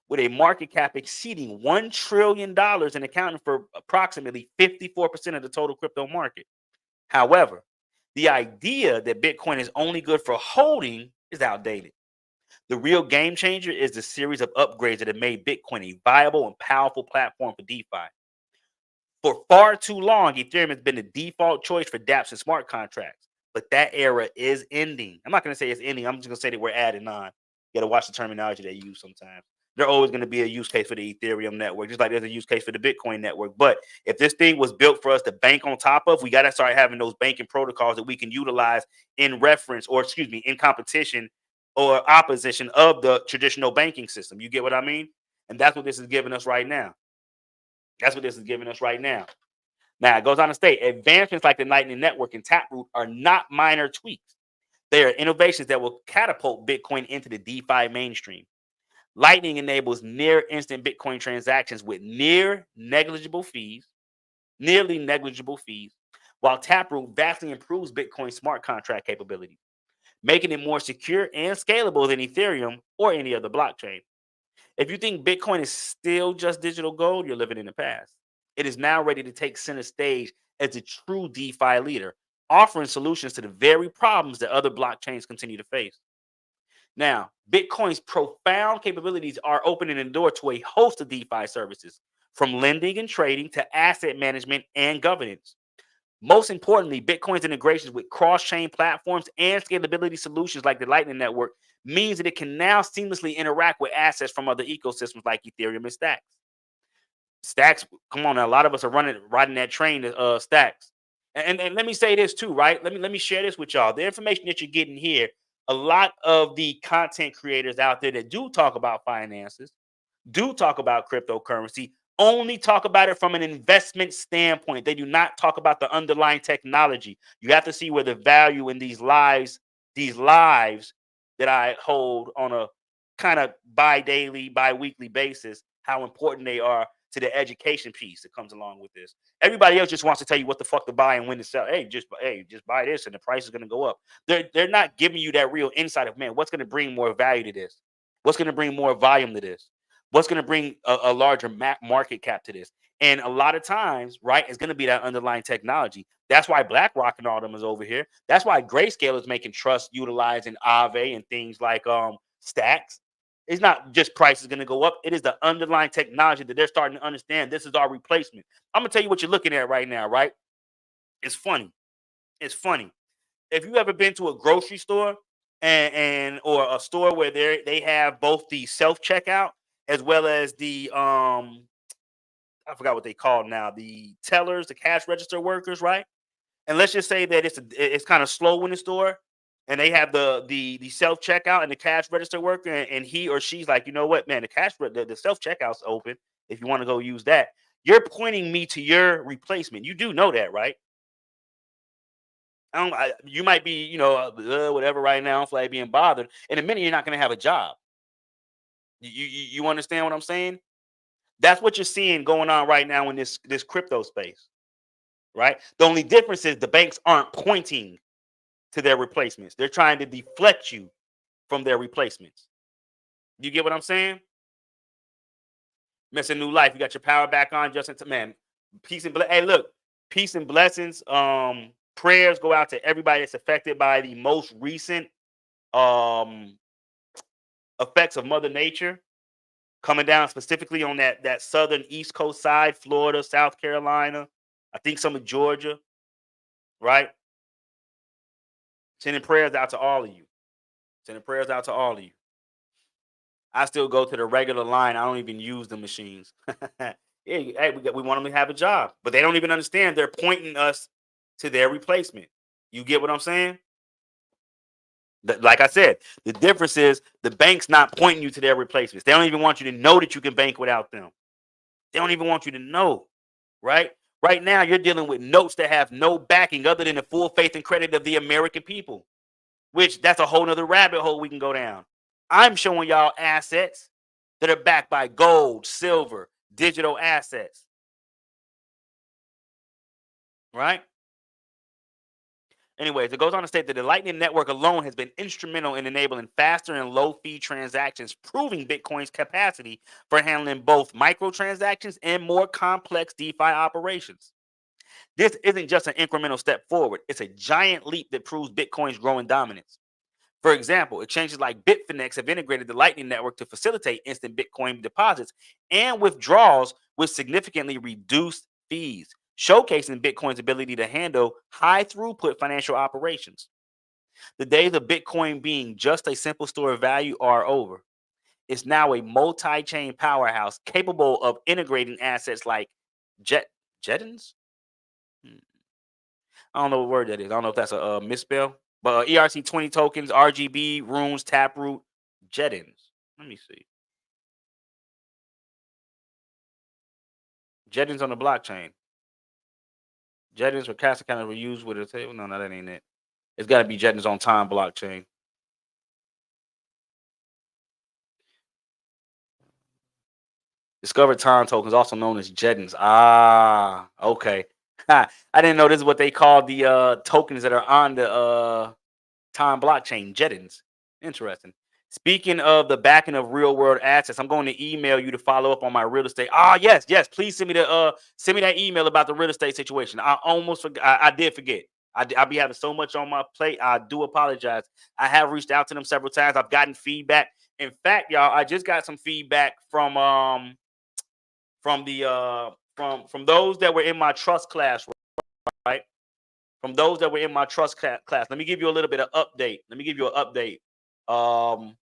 A: with a market cap exceeding $1 trillion and accounting for approximately 54% of the total crypto market. However, the idea that Bitcoin is only good for holding is outdated. The real game changer is the series of upgrades that have made Bitcoin a viable and powerful platform for DeFi. For far too long, Ethereum has been the default choice for dApps and smart contracts, but that era is ending. I'm not going to say it's ending. I'm just going to say that we're adding on. You got to watch the terminology they use sometimes. There's always going to be a use case for the Ethereum network, just like there's a use case for the Bitcoin network. But if this thing was built for us to bank on top of, we got to start having those banking protocols that we can utilize in reference, or excuse me, in competition or opposition of the traditional banking system. You get what I mean? And that's what this is giving us right now. That's what this is giving us right now. Now, it goes on to state, advancements like the Lightning Network and Taproot are not minor tweaks. They are innovations that will catapult Bitcoin into the DeFi mainstream. Lightning enables near instant Bitcoin transactions with nearly negligible fees, while Taproot vastly improves Bitcoin smart contract capabilities, making it more secure and scalable than Ethereum or any other blockchain. If you think Bitcoin is still just digital gold, you're living in the past. It is now ready to take center stage as a true DeFi leader, offering solutions to the very problems that other blockchains continue to face. Now, Bitcoin's profound capabilities are opening the door to a host of DeFi services, from lending and trading to asset management and governance. Most importantly, Bitcoin's integrations with cross-chain platforms and scalability solutions like the Lightning Network means that it can now seamlessly interact with assets from other ecosystems like Ethereum and Stacks. Stacks, come on now, a lot of us are riding that train to Stacks. And let me say this too, right? Let me share this with y'all. The information that you're getting here, a lot of the content creators out there that do talk about finances, do talk about cryptocurrency, only talk about it from an investment standpoint. They do not talk about the underlying technology. You have to see where the value in these lives that I hold on a kind of bi-daily, bi-weekly basis, how important they are to the education piece that comes along with this. Everybody else just wants to tell you what the fuck to buy and when to sell. Hey, just buy this and the price is going to go up. They're not giving you that real insight of, man, what's going to bring more value to this? What's going to bring more volume to this? What's going to bring a larger market cap to this? And a lot of times, right, it's going to be that underlying technology. That's why BlackRock and all them is over here. That's why Grayscale is making trust utilizing Aave and things like Stacks. It's not just price is going to go up. It is the underlying technology that they're starting to understand. This is our replacement. I'm going to tell you what you're looking at right now, right? It's funny. It's funny. If you ever been to a grocery store and or a store where they have both the self-checkout as well as the I forgot what they call now, the tellers, the cash register workers, right? And let's just say that it's kind of slow in the store, and they have the self checkout and the cash register worker, and he or she's like, you know what, man, the self checkout's open. If you want to go use that, you're pointing me to your replacement. You do know that, right? You might be, whatever right now, I don't feel like being bothered. In a minute, you're not going to have a job. You understand what I'm saying? That's what you're seeing going on right now in this crypto space, right? The only difference is the banks aren't pointing to their replacements. They're trying to deflect you from their replacements. You get what I'm saying? Missing new life. You got your power back on, Justin. Man, peace and hey, look, peace and blessings. Prayers go out to everybody that's affected by the most recent effects of Mother Nature coming down specifically on that southern East Coast side, Florida, South Carolina, I think some of Georgia, right? Sending prayers out to all of you. Sending prayers out to all of you. I still go to the regular line. I don't even use the machines. Yeah, hey, we want them to have a job, but they don't even understand. They're pointing us to their replacement. You get what I'm saying? Like I said, the difference is the bank's not pointing you to their replacements. They don't even want you to know that you can bank without them. They don't even want you to know, right? Right now, you're dealing with notes that have no backing other than the full faith and credit of the American people, which that's a whole nother rabbit hole we can go down. I'm showing y'all assets that are backed by gold, silver, digital assets, right? Anyways, it goes on to state that the Lightning Network alone has been instrumental in enabling faster and low-fee transactions, proving Bitcoin's capacity for handling both microtransactions and more complex DeFi operations. This isn't just an incremental step forward, it's a giant leap that proves Bitcoin's growing dominance. For example, exchanges like Bitfinex have integrated the Lightning Network to facilitate instant Bitcoin deposits and withdrawals with significantly reduced fees, showcasing Bitcoin's ability to handle high throughput financial operations. The days of Bitcoin being just a simple store of value are over. It's now a multi chain powerhouse capable of integrating assets like Jettons? I don't know what word that is. I don't know if that's a misspell. But ERC20 tokens, RGB, runes, Taproot, Jettons. Let me see. Jettons on the blockchain. Jettons or cash accounts were used with a table. No, that ain't it. It's got to be Jettons on time blockchain. Discovered time tokens, also known as Jettons. Ah, okay. I didn't know this is what they call the tokens that are on the time blockchain, Jettons. Interesting. Speaking of the backing of real world assets, I'm going to email you to follow up on my real estate. Ah, yes, yes. Please send me that email about the real estate situation. I almost forgot. I did forget. I be having so much on my plate. I do apologize. I have reached out to them several times. I've gotten feedback. In fact, y'all, I just got some feedback from the from those that were in my trust class, right? From those that were in my trust class. Let me give you a little bit of update. Let me give you an update.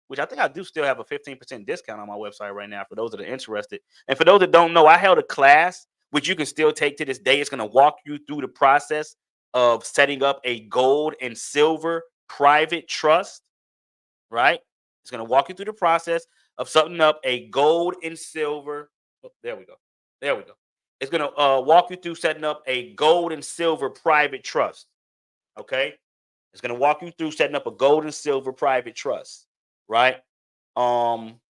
A: Which I think I do still have a 15% discount on my website right now for those that are interested. And for those that don't know, I held a class which you can still take to this day. It's going to walk you through the process of setting up a gold and silver private trust, right? It's going to walk you through the process of setting up a gold and silver. Oh, there we go. There we go. It's going to walk you through setting up a gold and silver private trust. Okay. It's going to walk you through setting up a gold and silver private trust, right? Um,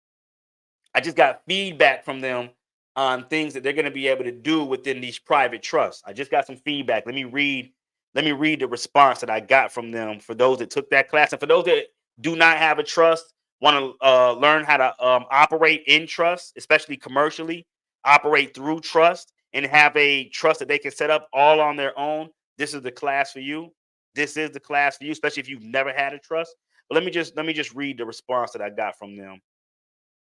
A: I just got feedback from them on things that they're going to be able to do within these private trusts. I just got some feedback. Let me read the response that I got from them for those that took that class. And for those that do not have a trust, want to learn how to operate in trust, especially commercially, operate through trust and have a trust that they can set up all on their own. This is the class for you. This is the class for you, especially if you've never had a trust. But let me just read the response that I got from them.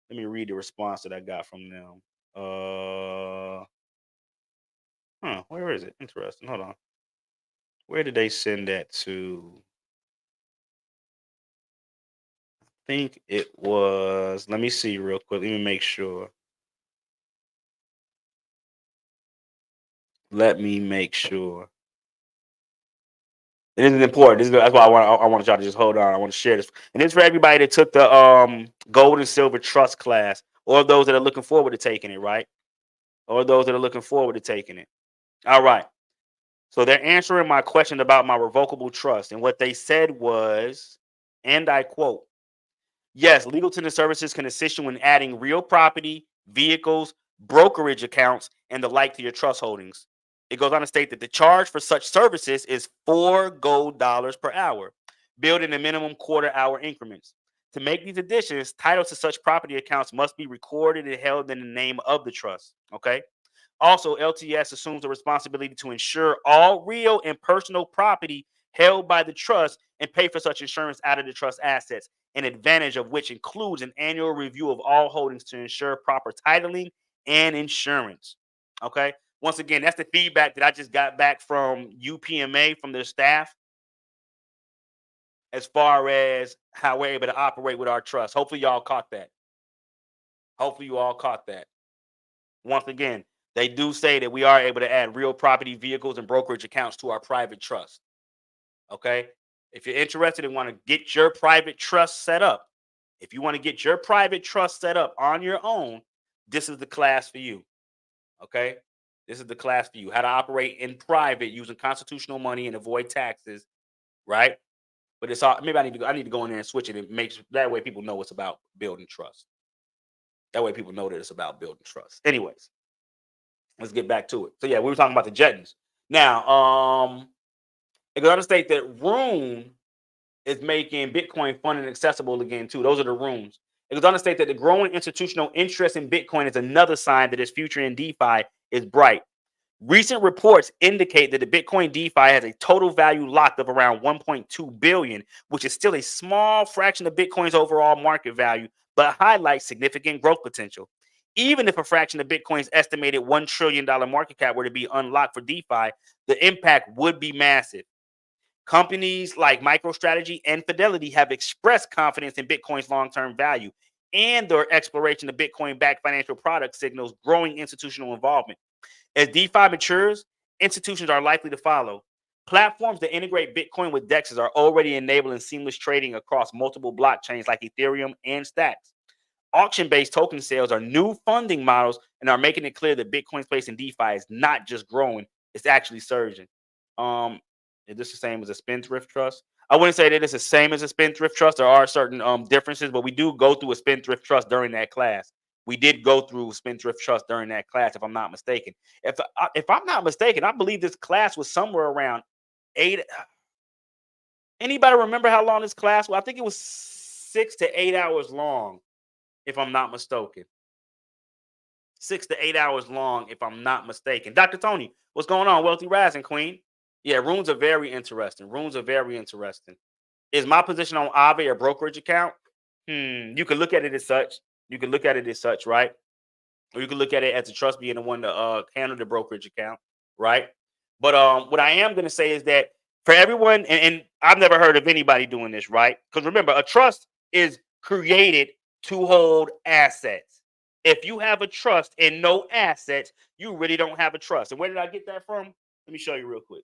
A: Let me read the response that I got from them. Where is it? Interesting. Hold on. Where did they send that to? I think it was. Let me see real quick. Let me make sure. Let me make sure. This is important. That's why I want y'all to just hold on. I want to share this. And it's for everybody that took the gold and silver trust class, or those that are looking forward to taking it, right? Or those that are looking forward to taking it. All right. So they're answering my question about my revocable trust. And what they said was, and I quote, yes, legal tender services can assist you in adding real property, vehicles, brokerage accounts, and the like to your trust holdings. It goes on to state that the charge for such services is $4 per hour, billed in a minimum quarter-hour increments. To make these additions, titles to such property accounts must be recorded and held in the name of the trust. Okay. Also, LTS assumes the responsibility to insure all real and personal property held by the trust and pay for such insurance out of the trust assets, an advantage of which includes an annual review of all holdings to ensure proper titling and insurance. Okay. Once again, that's the feedback that I just got back from UPMA, from their staff, as far as how we're able to operate with our trust. Hopefully, y'all caught that. Hopefully, you all caught that. Once again, they do say that we are able to add real property, vehicles, and brokerage accounts to our private trust. Okay. If you're interested and want to get your private trust set up, if you want to get your private trust set up on your own, this is the class for you. Okay. This is the class for you. How to operate in private using constitutional money and avoid taxes, right? But it's all maybe I need to go in there and switch it and make that way people know it's about building trust. That way people know that it's about building trust. Anyways, let's get back to it. So yeah, we were talking about the Jettons. Now, it goes on to state that Rune is making Bitcoin fun and accessible again too. Those are the runes. It goes on to state that the growing institutional interest in Bitcoin is another sign that its future in DeFi is bright. Recent reports indicate that the Bitcoin DeFi has a total value locked of around 1.2 billion, which is still a small fraction of Bitcoin's overall market value, but highlights significant growth potential. Even if a fraction of Bitcoin's estimated $1 trillion market cap were to be unlocked for DeFi, the impact would be massive. Companies like MicroStrategy and Fidelity have expressed confidence in Bitcoin's long-term value, and their exploration of Bitcoin-backed financial products signals growing institutional involvement. As DeFi matures, institutions are likely to follow. Platforms that integrate Bitcoin with DEXs are already enabling seamless trading across multiple blockchains like Ethereum and Stacks. Auction-based token sales are new funding models and are making it clear that Bitcoin's place in DeFi is not just growing, it's actually surging. Is this the same as a spendthrift trust? I wouldn't say that it's the same as a spendthrift trust. There are certain differences, but we do go through a spendthrift trust during that class. We did go through spendthrift trust during that class, if I'm not mistaken. If I'm not mistaken, I believe this class was somewhere around 8. Anybody remember how long this class was? I think it was 6 to 8 hours long, if I'm not mistaken. 6 to 8 hours long, if I'm not mistaken. Dr. Tony, what's going on? Wealthy Rising Queen. Yeah, runes are very interesting. Runes are very interesting. Is my position on Aave a brokerage account? You can look at it as such. You can look at it as such, right? Or you can look at it as a trust being the one to handle the brokerage account, right? But what I am going to say is that for everyone, and I've never heard of anybody doing this, right? Because remember, a trust is created to hold assets. If you have a trust and no assets, you really don't have a trust. And where did I get that from? Let me show you real quick.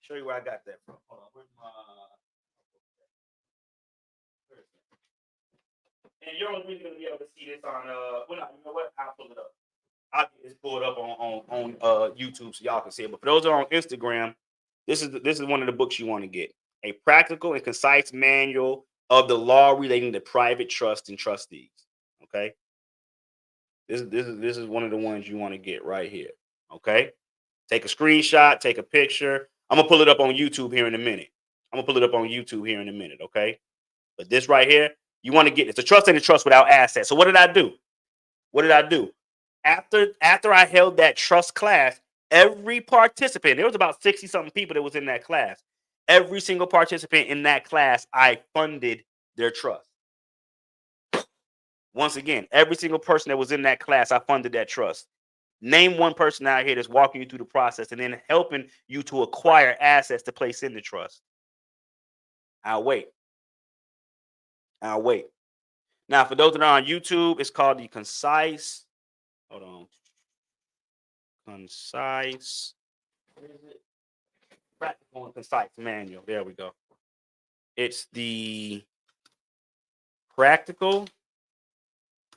A: Show you where I got that from. Hold on. Where's my... And you're only really gonna be able to see this on well, no, you know what? I'll pull it up. I'll get this pulled up on YouTube so y'all can see it. But for those that are on Instagram, this is one of the books you want to get. A practical and concise manual of the law relating to private trust and trustees. Okay. This is one of the ones you want to get right here. Okay. Take a screenshot, take a picture. I'm gonna pull it up on YouTube here in a minute. Okay. But this right here, you want to get it's a trust and a trust without assets. So what did I do? After I held that trust class, every participant, there was about 60 something people that was in that class. Every single participant in that class, I funded their trust. Once again, every single person that was in that class, I funded that trust. Name one person out here that's walking you through the process and then helping you to acquire assets to place in the trust. I'll wait. Now, for those that are on YouTube, it's called the concise. Hold on. Concise. Where is it? Practical and concise manual. There we go. It's the practical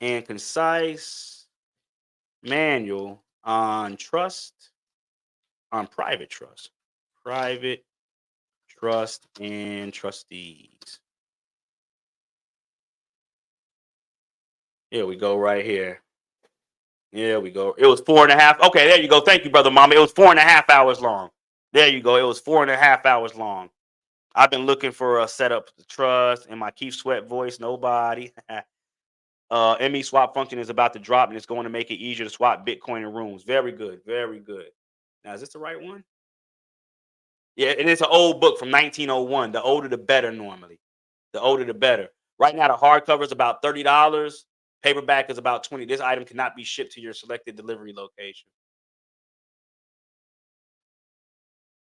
A: and concise manual on private trust and trustees. Here we go, right here. Here we go. It was 4.5. Okay, there you go. Thank you, brother Mama. It was 4.5 hours long. There you go. It was 4.5 hours long. I've been looking for a setup to trust in my Keith Sweat voice. Nobody. ME swap function is about to drop and it's going to make it easier to swap Bitcoin and runes. Very good. Very good. Now, is this the right one? Yeah, and it's an old book from 1901. The older, the better normally. The older, the better. Right now, the hardcover is about $30. Paperback is about $20. This item cannot be shipped to your selected delivery location.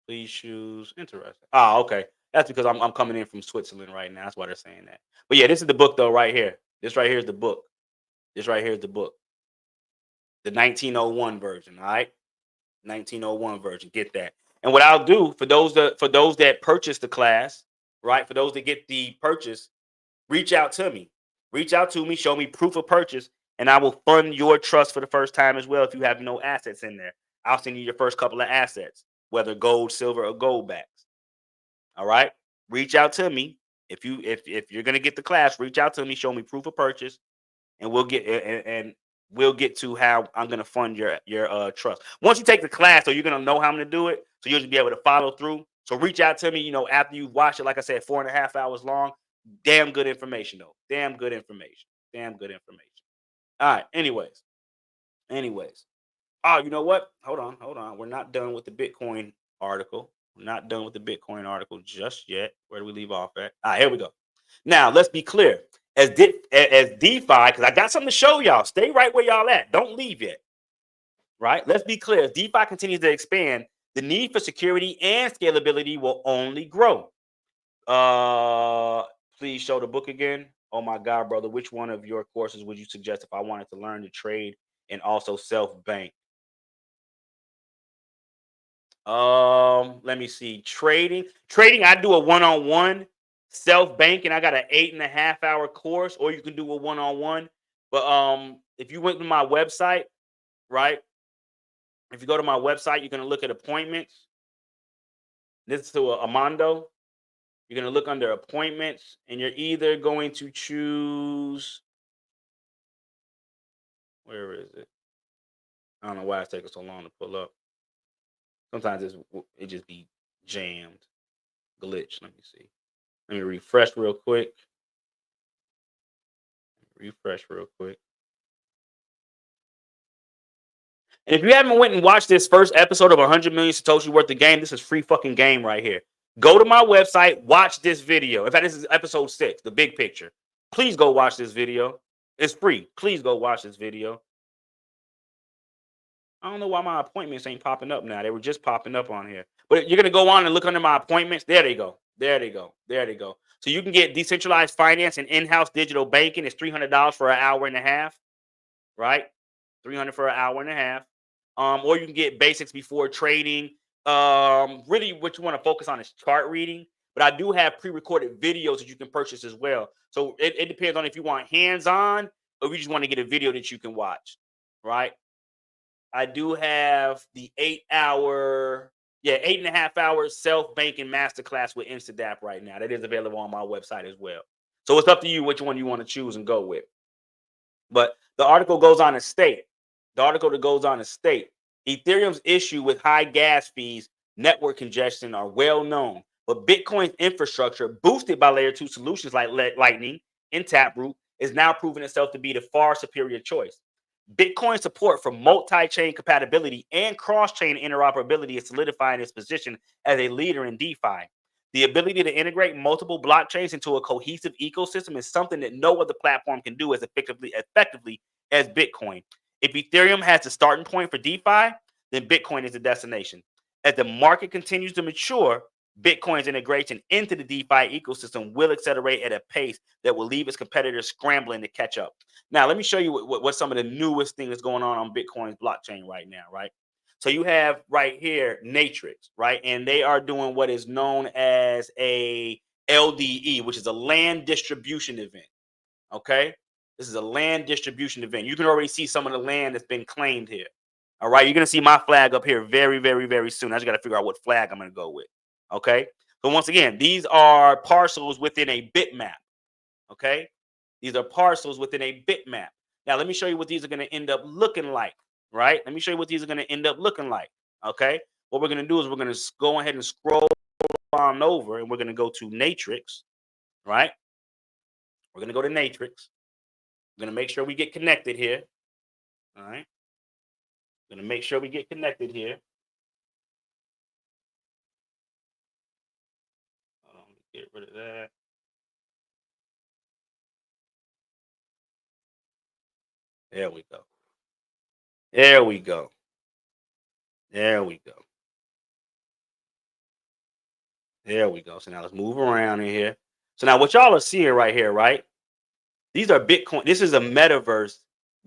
A: Please choose. Interesting. Oh, okay. That's because I'm coming in from Switzerland right now. That's why they're saying that. But yeah, this is the book though, right here. This right here is the book. The 1901 version. All right. 1901 version. Get that. And what I'll do for those that purchase the class, right? For those that get the purchase, reach out to me. Show me proof of purchase, And I will fund your trust for the first time as well if you have no assets in there. I'll send you your first couple of assets, whether gold, silver, or gold backs. All right. Reach out to me. If you're gonna get the class, reach out to me, show me proof of purchase, and we'll get to how I'm gonna fund your trust. Once you take the class, so you're gonna know how I'm gonna do it, so you'll just be able to follow through. So reach out to me, after you watch it, like I said, 4.5 hours long. Damn good information, though. Damn good information. Damn good information. All right. Anyways. Oh, you know what? Hold on. We're not done with the Bitcoin article. We're not done with the Bitcoin article just yet. Where do we leave off at? Here we go. Now, let's be clear. As DeFi, because I got something to show y'all. Stay right where y'all at. Don't leave yet. Right? Let's be clear. As DeFi continues to expand, the need for security and scalability will only grow. Please show the book again. Oh my God, brother. Which one of your courses would you suggest if I wanted to learn to trade and also self-bank? Let me see. Trading. I do a one-on-one. Self-banking, I got an 8.5 hour course, or you can do a one-on-one. But if you went to my website, right? If you go to my website, you're gonna look at appointments. This is to Amando. You're gonna look under appointments, and you're either going to choose. Where is it? I don't know why it's taking so long to pull up. Sometimes it just be jammed, glitch. Let me see. Let me refresh real quick. And if you haven't went and watched this first episode of 100 million Satoshi worth of game, this is free fucking game right here. Go to my website, watch this video. In fact, this is episode 6, the big picture. Please go watch this video. It's free. Please go watch this video. I don't know why my appointments ain't popping up now. They were just popping up on here. But you're going to go on and look under my appointments. There they go. So you can get decentralized finance and in-house digital banking. It's $300 for an hour and a half, right? $300 for an hour and a half. Or you can get basics before trading. Really what you want to focus on is chart reading. But I do have pre-recorded videos that you can purchase as well. So it depends on if you want hands-on or if you just want to get a video that you can watch, right? I do have the 8.5 hour self-banking masterclass with Instadap right now. That is available on my website as well. So it's up to you which one you want to choose and go with. But the article goes on to state, Ethereum's issue with high gas fees, network congestion are well known, but Bitcoin's infrastructure, boosted by layer 2 solutions like Lightning and Taproot, is now proving itself to be the far superior choice. Bitcoin support for multi-chain compatibility and cross-chain interoperability is solidifying its position as a leader in DeFi. The ability to integrate multiple blockchains into a cohesive ecosystem is something that no other platform can do as effectively as Bitcoin. If Ethereum has the starting point for DeFi, then Bitcoin is the destination. As the market continues to mature, Bitcoin's integration into the DeFi ecosystem will accelerate at a pace that will leave its competitors scrambling to catch up. Now, let me show you what some of the newest things going on Bitcoin's blockchain right now, right? So you have right here Natrix, right? And they are doing what is known as a LDE, which is a land distribution event, okay? This is a land distribution event. You can already see some of the land that's been claimed here. All right, you're going to see my flag up here very, very, very soon. I just got to figure out what flag I'm going to go with. Okay, so once again, these are parcels within a bitmap. Okay, these are parcels within a bitmap. Now, let me show you what these are going to end up looking like. Right? Let me show you what these are going to end up looking like. Okay, what we're going to do is we're going to go ahead and scroll on over, and we're going to go to Natrix. Right? We're going to go to Natrix. We're going to make sure we get connected here. All right. Going to make sure we get connected here. Get rid of that. There we go. There we go. There we go. There we go. So now let's move around in here. So now what y'all are seeing right here, right? These are Bitcoin. This is a metaverse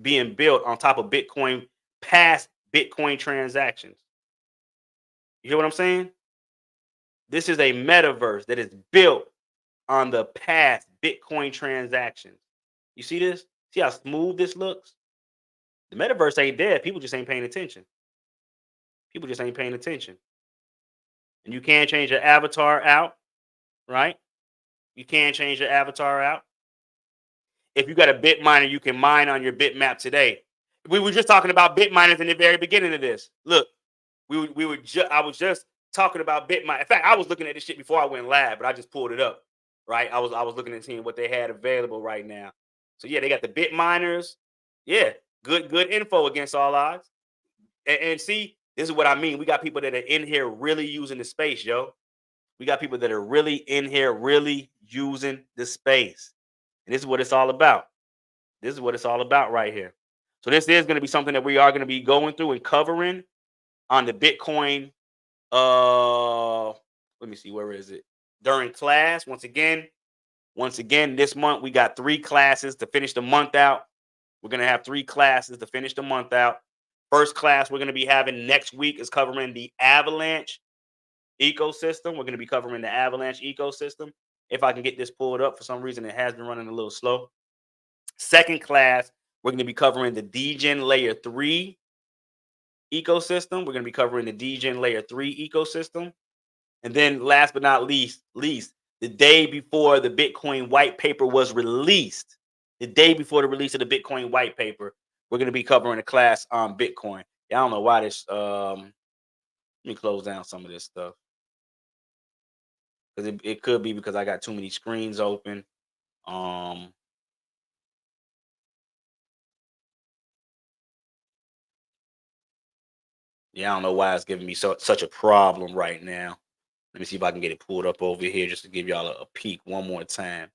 A: being built on top of Bitcoin, past Bitcoin transactions. You hear what I'm saying? This is a metaverse that is built on the past Bitcoin transactions. You see this? See how smooth this looks? The metaverse ain't dead. People just ain't paying attention. People just ain't paying attention. And you can change your avatar out, right? You can change your avatar out. If you got a bit miner, you can mine on your bitmap today. We were just talking about bit miners in the very beginning of this. Look, I was just talking about bit mine. In fact, I was looking at this shit before I went live, but I just pulled it up. Right? I was looking and seeing what they had available right now. So yeah, they got the bit miners. Yeah, good info against all odds. And see, this is what I mean. We got people that are in here really using the space, yo. We got people that are really in here really using the space. And this is what it's all about. This is what it's all about right here. So this is going to be something that we are going to be going through and covering on the Bitcoin. Let me see, where is it? During class, once again, this month we got 3 classes to finish the month out. We're going to have 3 classes to finish the month out. First class we're going to be having next week is covering the Avalanche ecosystem. We're going to be covering the Avalanche ecosystem. If I can get this pulled up, for some reason it has been running a little slow. Second class, we're going to be covering the DGen Layer 3 ecosystem. We're going to be covering the DGen Layer 3 ecosystem. And then last but not least, the day before the Bitcoin white paper was released, the day before the release of the Bitcoin white paper, we're going to be covering a class on Bitcoin. Yeah, I don't know why this, let me close down some of this stuff. Because it could be because I got too many screens open. Yeah, I don't know why it's giving me such a problem right now. Let me see if I can get it pulled up over here just to give y'all a peek one more time.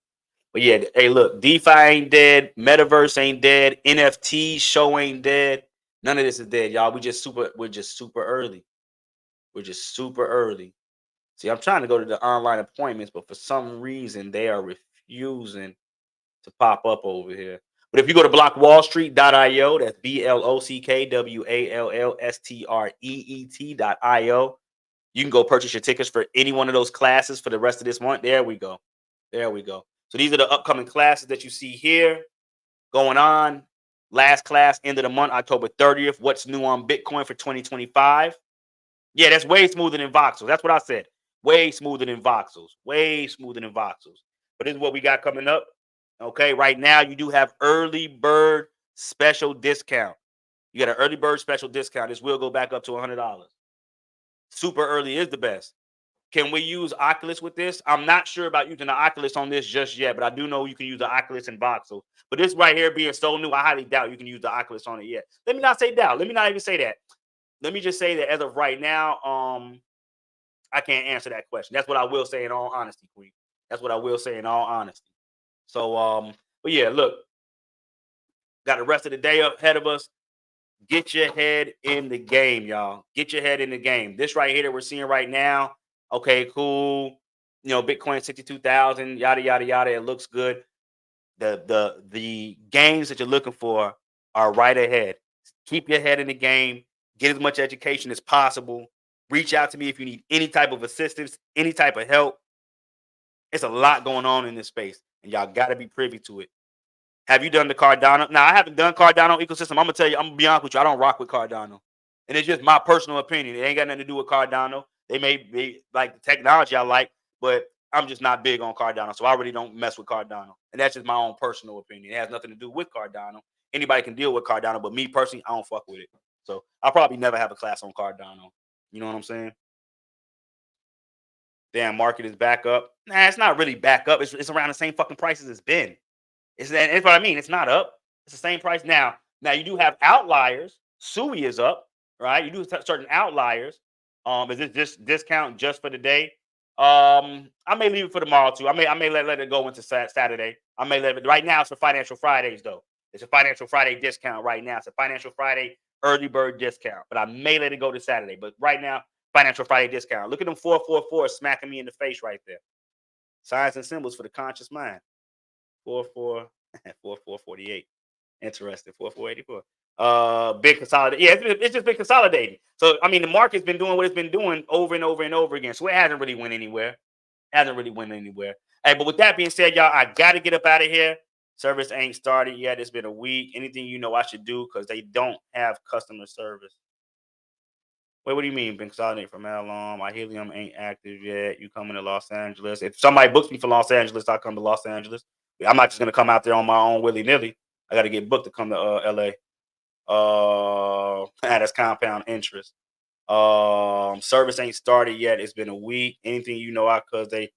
A: But yeah, hey, look, DeFi ain't dead, Metaverse ain't dead, NFT show ain't dead. None of this is dead, y'all. We're just super early. We're just super early. See, I'm trying to go to the online appointments, but for some reason they are refusing to pop up over here. But if you go to blockwallstreet.io, that's BLOCKWALLSTREET.io, you can go purchase your tickets for any one of those classes for the rest of this month. There we go. There we go. So these are the upcoming classes that you see here going on. Last class, end of the month, October 30th. What's new on Bitcoin for 2025? Yeah, that's way smoother than voxels. That's what I said. Way smoother than voxels. Way smoother than voxels. But this is what we got coming up. Okay, right now you do have early bird special discount. You got an early bird special discount. This will go back up to $100. Super early is the best. Can we use Oculus with this? I'm not sure about using the Oculus on this just yet, but I do know you can use the Oculus in voxel. But this right here being so new, I highly doubt you can use the Oculus on it yet. Let me not say doubt. Let me not even say that. Let me just say that as of right now, I can't answer that question. That's what I will say in all honesty, Queen. That's what I will say in all honesty. So, but yeah, look, got the rest of the day ahead of us. Get your head in the game, y'all. Get your head in the game. This right here that we're seeing right now, okay, cool. You know, Bitcoin 62,000, yada yada yada. It looks good. The games that you're looking for are right ahead. Keep your head in the game. Get as much education as possible. Reach out to me if you need any type of assistance, any type of help. It's a lot going on in this space, and y'all got to be privy to it. Have you done the Cardano? Now, I haven't done Cardano ecosystem. I'm gonna tell you, I'm gonna be honest with you. I don't rock with Cardano, and it's just my personal opinion. It ain't got nothing to do with Cardano. They may be like the technology I like, but I'm just not big on Cardano, so I really don't mess with Cardano. And that's just my own personal opinion. It has nothing to do with Cardano. Anybody can deal with Cardano, but me personally, I don't fuck with it. So I'll probably never have a class on Cardano. You know what I'm saying? Damn, market is back up. Nah, it's not really back up. It's around the same fucking price as it's been. It's what I mean. It's not up. It's the same price now. Now you do have outliers. Sui is up, right? You do certain outliers. Is this discount just for the day? I may leave it for tomorrow too. I may let it go into Saturday. I may let it right now. It's for Financial Fridays though. It's a Financial Friday discount right now. It's a Financial Friday early bird discount, but I may let it go to Saturday. But right now, Financial Friday discount. Look at them 444 smacking me in the face right there. Signs and symbols for the conscious mind. 44 4448. Interesting. 4484. Big consolidate. Yeah, it's just been consolidating. So I mean, the market's been doing what it's been doing over and over and over again. So it hasn't really went anywhere. Hey, but with that being said, y'all, I gotta get up out of here. Service ain't started yet. It's been a week. Anything you know I should do because they don't have customer service. Wait, what do you mean? Been consolidating from how long? My Helium ain't active yet. You coming to Los Angeles? If somebody books me for Los Angeles, I'll come to Los Angeles. I'm not just gonna come out there on my own willy nilly. I got to get booked to come to LA. That's compound interest. Service ain't started yet. It's been a week. Anything you know, because they.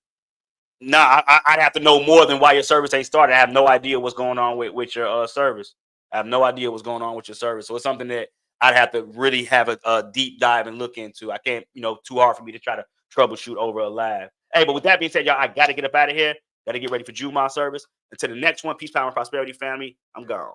A: Nah, I'd have to know more than why your service ain't started. I have no idea what's going on with your service. I have no idea what's going on with your service. So it's something that I'd have to really have a deep dive and look into. I can't, too hard for me to try to troubleshoot over a live. Hey, but with that being said, y'all, I got to get up out of here. Got to get ready for Juma service. Until the next one, peace, power, and prosperity, family. I'm gone.